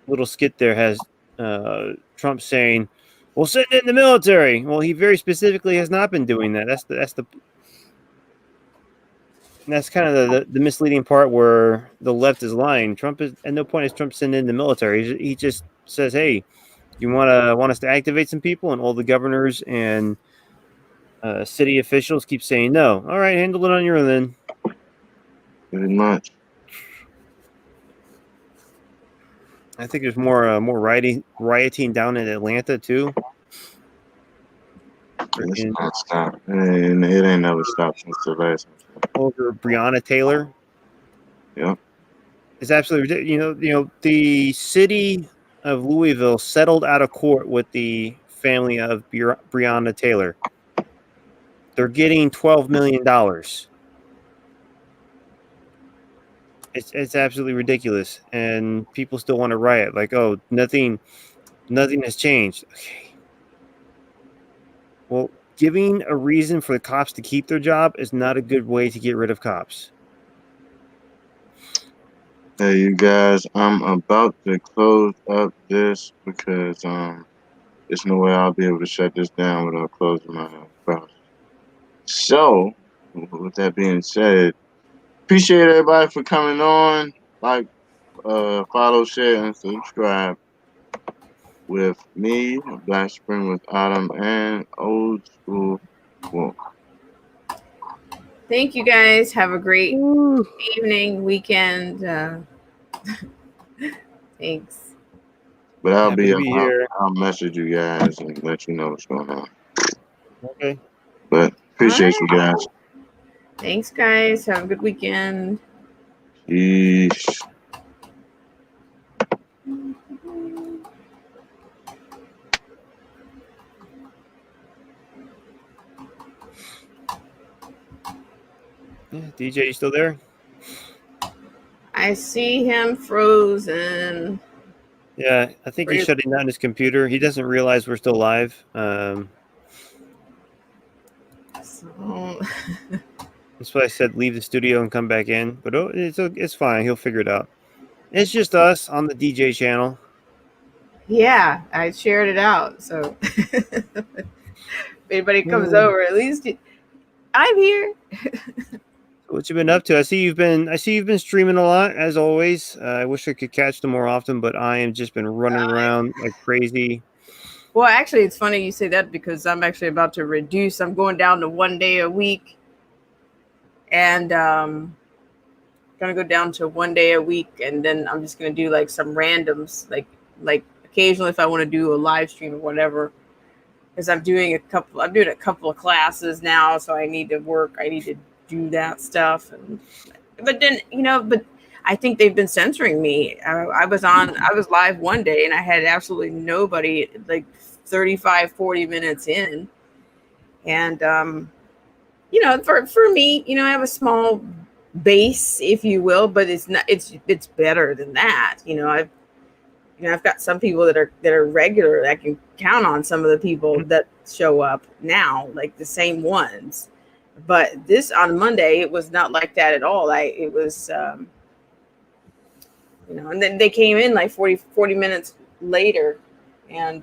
little skit there has Trump saying, "We'll send it in the military." Well, he very specifically has not been doing that. That's the. And that's kind of the misleading part where the left is lying. Trump is at no point is Trump sending in the military. He just says, "Hey, you want us to activate some people?" And all the governors and city officials keep saying no. All right, handle it on your own then. Pretty much. I think there's more rioting down in Atlanta too. It's not stop, and it ain't never stopped since the last. Over Breonna Taylor. Yep. It's absolutely ridiculous. You know, the city of Louisville settled out of court with the family of Breonna Taylor. They're getting $12 million. It's absolutely ridiculous, and people still want to riot. Like, oh, nothing has changed. Okay. Well, giving a reason for the cops to keep their job is not a good way to get rid of cops. Hey, you guys, I'm about to close up this because there's no way I'll be able to shut this down without closing my browser. So, with that being said, appreciate everybody for coming on. Like, follow, share, and subscribe with me, Black Spring with Autumn, and Old School Wolf. Thank you guys. Have a great evening, weekend. Thanks. But I'll message you guys and let you know what's going on. Okay. But appreciate you guys. Thanks, guys. Have a good weekend. Peace. Yeah, DJ, you still there? I see him frozen. Yeah, I think he's shutting down his computer. He doesn't realize we're still live. That's why I said leave the studio and come back in. But it's fine. He'll figure it out. It's just us on the DJ channel. Yeah, I shared it out. So if anybody comes over, at least I'm here. What you been up to? I see you've been streaming a lot as always. I wish I could catch them more often, but I am just been running around like crazy. Well, actually, it's funny you say that because I'm actually about to reduce. I'm going down to 1 day a week, and gonna go down to 1 day a week, and then I'm just gonna do like some randoms, like occasionally if I want to do a live stream or whatever. Because I'm doing a couple of classes now, so I need to work. I need to do that stuff, but I think they've been censoring me. I was live one day and I had absolutely nobody, like 35-40 minutes in, and for me, I have a small base, if you will, but it's better than that. I've got some people that are regular that I can count on, some of the people that show up now, like the same ones. But this on Monday, it was not like that at all. It was, and then they came in like 40 minutes later. And,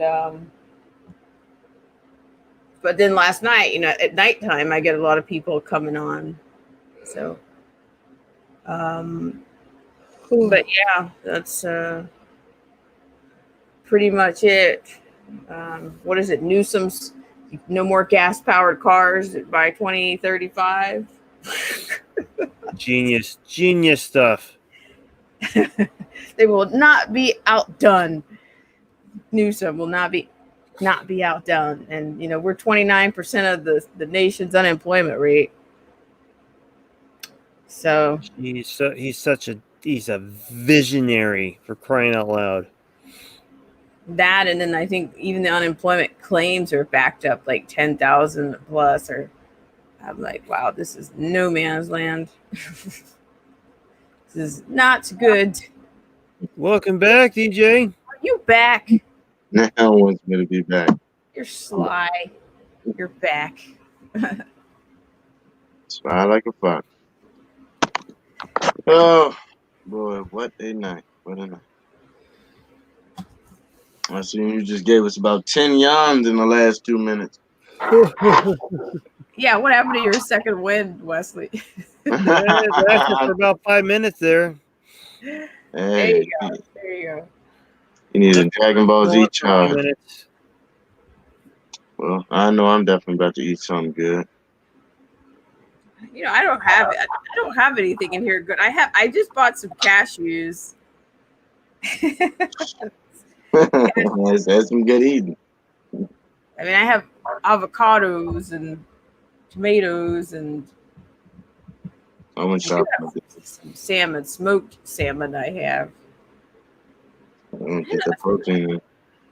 but then last night, at nighttime, I get a lot of people coming on. So, but yeah, that's pretty much it. What is it? Newsom's no more gas-powered cars by 2035. Genius stuff. They will not be outdone. Newsom will not be outdone. And we're 29% of the nation's unemployment rate. So he's a visionary, for crying out loud. That, and then I think even the unemployment claims are backed up like 10,000 plus. Or I'm like, wow, this is no man's land. This is not good. Welcome back, DJ. Are you back? Now wants me to be back. You're sly. You're back. Sly like a fox. Oh boy, what a night! What a night! I see you just gave us about 10 yawns in the last 2 minutes. Yeah, what happened to your second wind, Wesley? It lasted for about 5 minutes there. There you go. There you go. You need a Dragon Ball Z charge. Minutes. Well, I know I'm definitely about to eat something good. You know, I don't have anything in here good. I just bought some cashews. That's some good eating. I mean, I have avocados and tomatoes and I'm some salmon, smoked salmon. I have. I don't get the protein.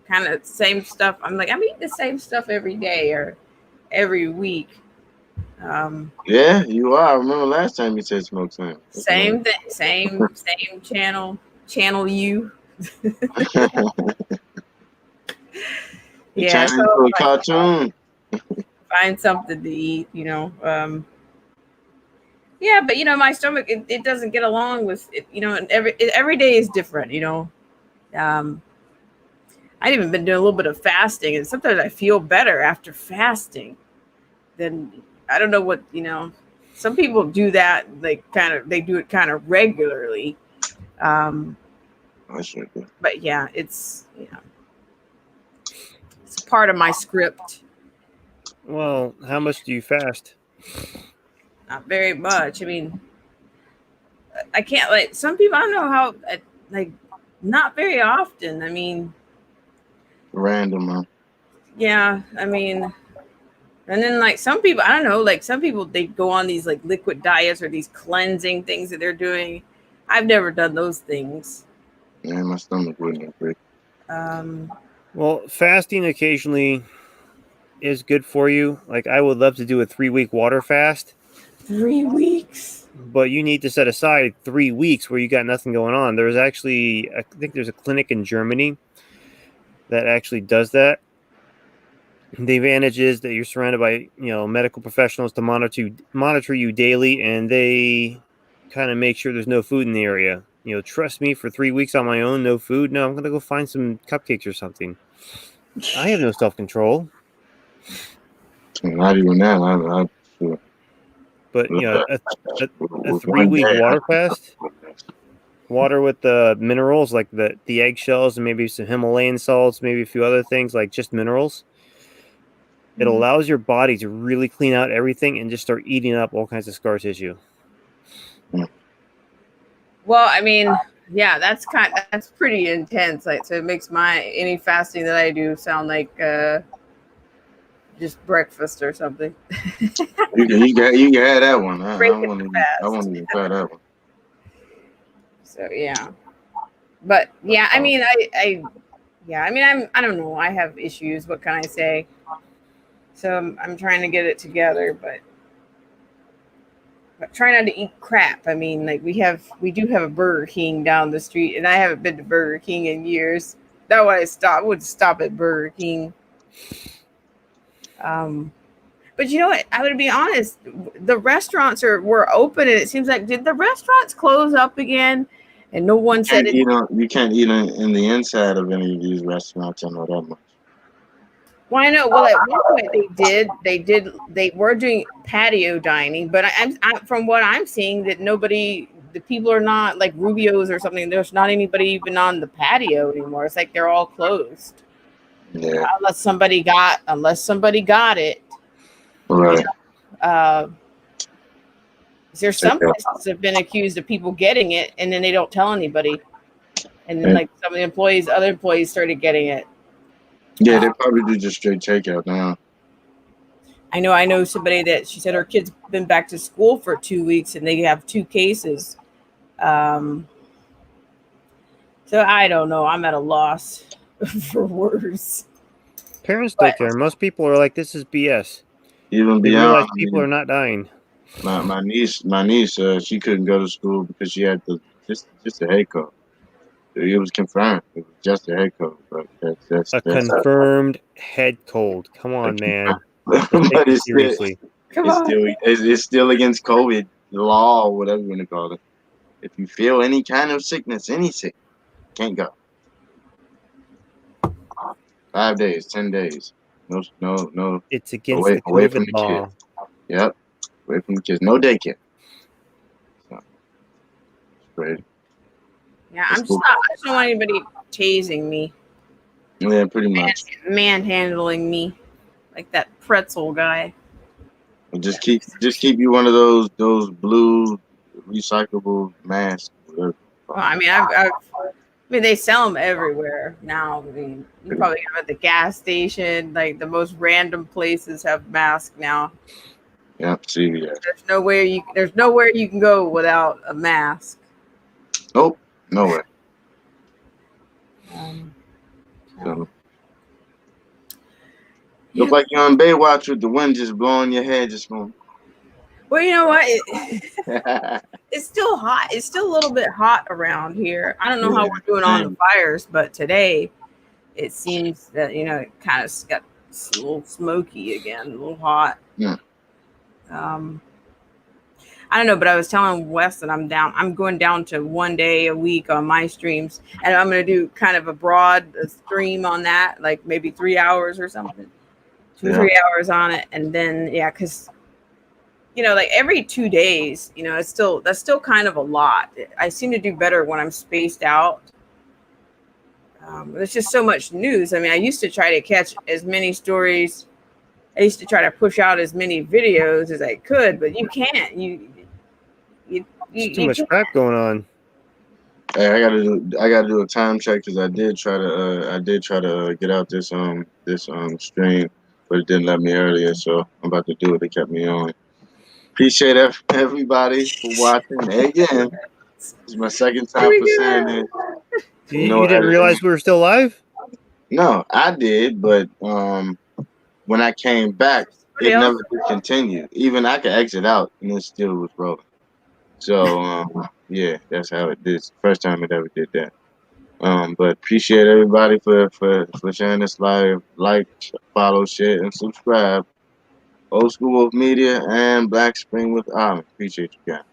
Kind of same stuff. I'm eating the same stuff every day or every week. Yeah, you are. I remember last time you said smoked salmon. Same thing. Same channel. Channel U. Yeah, so a cartoon. Find something to eat, you know. Yeah, but you know, my stomach it doesn't get along with it, you know, and every day is different, you know. I've even been doing a little bit of fasting, and sometimes I feel better after fasting than I don't know what, you know. Some people do that, they do it kind of regularly. But yeah, it's, you know, it's part of my script. Well, how much do you fast? Not very much. I mean, I can't, like, some people, I don't know how, like, not very often. I mean, random, huh? Yeah, I mean, and then like some people, I don't know, like some people, they go on these like liquid diets or these cleansing things that they're doing. I've never done those things. Yeah, my stomach wouldn't agree. Well, fasting occasionally is good for you. Like I would love to do a 3-week water fast. 3 weeks? But you need to set aside 3 weeks where you got nothing going on. There's actually, I think there's a clinic in Germany that actually does that. The advantage is that you're surrounded by, you know, medical professionals to monitor you daily, and they kind of make sure there's no food in the area. You know, trust me, for 3 weeks on my own, no food. No, I'm gonna go find some cupcakes or something. I have no self-control. Not even that. Sure. But you know, a 3-week water fast, water with the minerals like the eggshells and maybe some Himalayan salts, maybe a few other things like just minerals. It allows your body to really clean out everything and just start eating up all kinds of scar tissue. Well, I mean, yeah, that's pretty intense. Like, so it makes any fasting that I do sound like just breakfast or something. you can have that one. I won't even try that one. So yeah, but yeah, I mean, I don't know. I have issues. What can I say? So I'm trying to get it together, but try not to eat crap. I mean, like we do have a Burger King down the street, and I haven't been to Burger King in years. That way I would stop at Burger King. But you know what? I would be honest. The restaurants were open, and it seems like, did the restaurants close up again? And no one said it. You can't eat in the inside of any of these restaurants. I know that much. Well, I know. Well, at one point they were doing patio dining, but I'm from what I'm seeing that the people are not like Rubio's or something. There's not anybody even on the patio anymore. It's like they're all closed. Yeah. Unless somebody got it. Right. There's some places that have been accused of people getting it and then they don't tell anybody. And then like some of the other employees started getting it. Yeah, they probably do just straight takeout now. I know somebody that she said her kid's been back to school for 2 weeks and they have 2 cases. So I don't know. I'm at a loss for words. Parents don't care. Most people are like, this is BS. Even they beyond, realize people are not dying. My niece, she couldn't go to school because she had just a head cold. It was confirmed. It was just a head cold. But that's confirmed head cold. Come on, man. But it's seriously. It's still against COVID, the law, or whatever you want to call it. If you feel any kind of sickness, can't go. 5 days, 10 days. No. It's against the COVID law. Yep. Away from the kids. No daycare. crazy. Yeah, I just don't want anybody tasing me. Yeah, pretty much. Manhandling me like that pretzel guy. Just keep you one of those blue recyclable masks. Well, I mean, they sell them everywhere now. I mean, you probably get them at the gas station. Like the most random places have masks now. Yeah, see, yeah. There's nowhere you can go without a mask. Nope, nowhere. So, look like you're on Baywatch with the wind just blowing your hair, just going. Well, you know what? It's still hot. It's still a little bit hot around here. I don't know how we're doing on the fires, but today it seems that it kind of got a little smoky again, a little hot. Yeah. I don't know, but I was telling Wes that I'm going down to 1 day a week on my streams, and I'm going to do kind of a broad stream on that, like maybe 3 hours or something, 3 hours on it, and then because like every 2 days, that's still kind of a lot. I seem to do better when I'm spaced out. There's just so much news. I mean, I used to try to catch as many stories. I used to try to push out as many videos as I could, but you can't. There's too much crap going on. Hey, I gotta do a time check because I did try to get out this stream, but it didn't let me earlier. So I'm about to do it. They kept me on. Appreciate everybody for watching. Again, this is my second time for saying it. You didn't realize we were still live? No, I did, but when I came back, it never did continue. Even I could exit out and it still was rolling. So yeah, that's how it did. First time it ever did that. But appreciate everybody for sharing this live. Like, follow, share, and subscribe. Old School Wolf Media and Black Spring with Island. Appreciate you guys.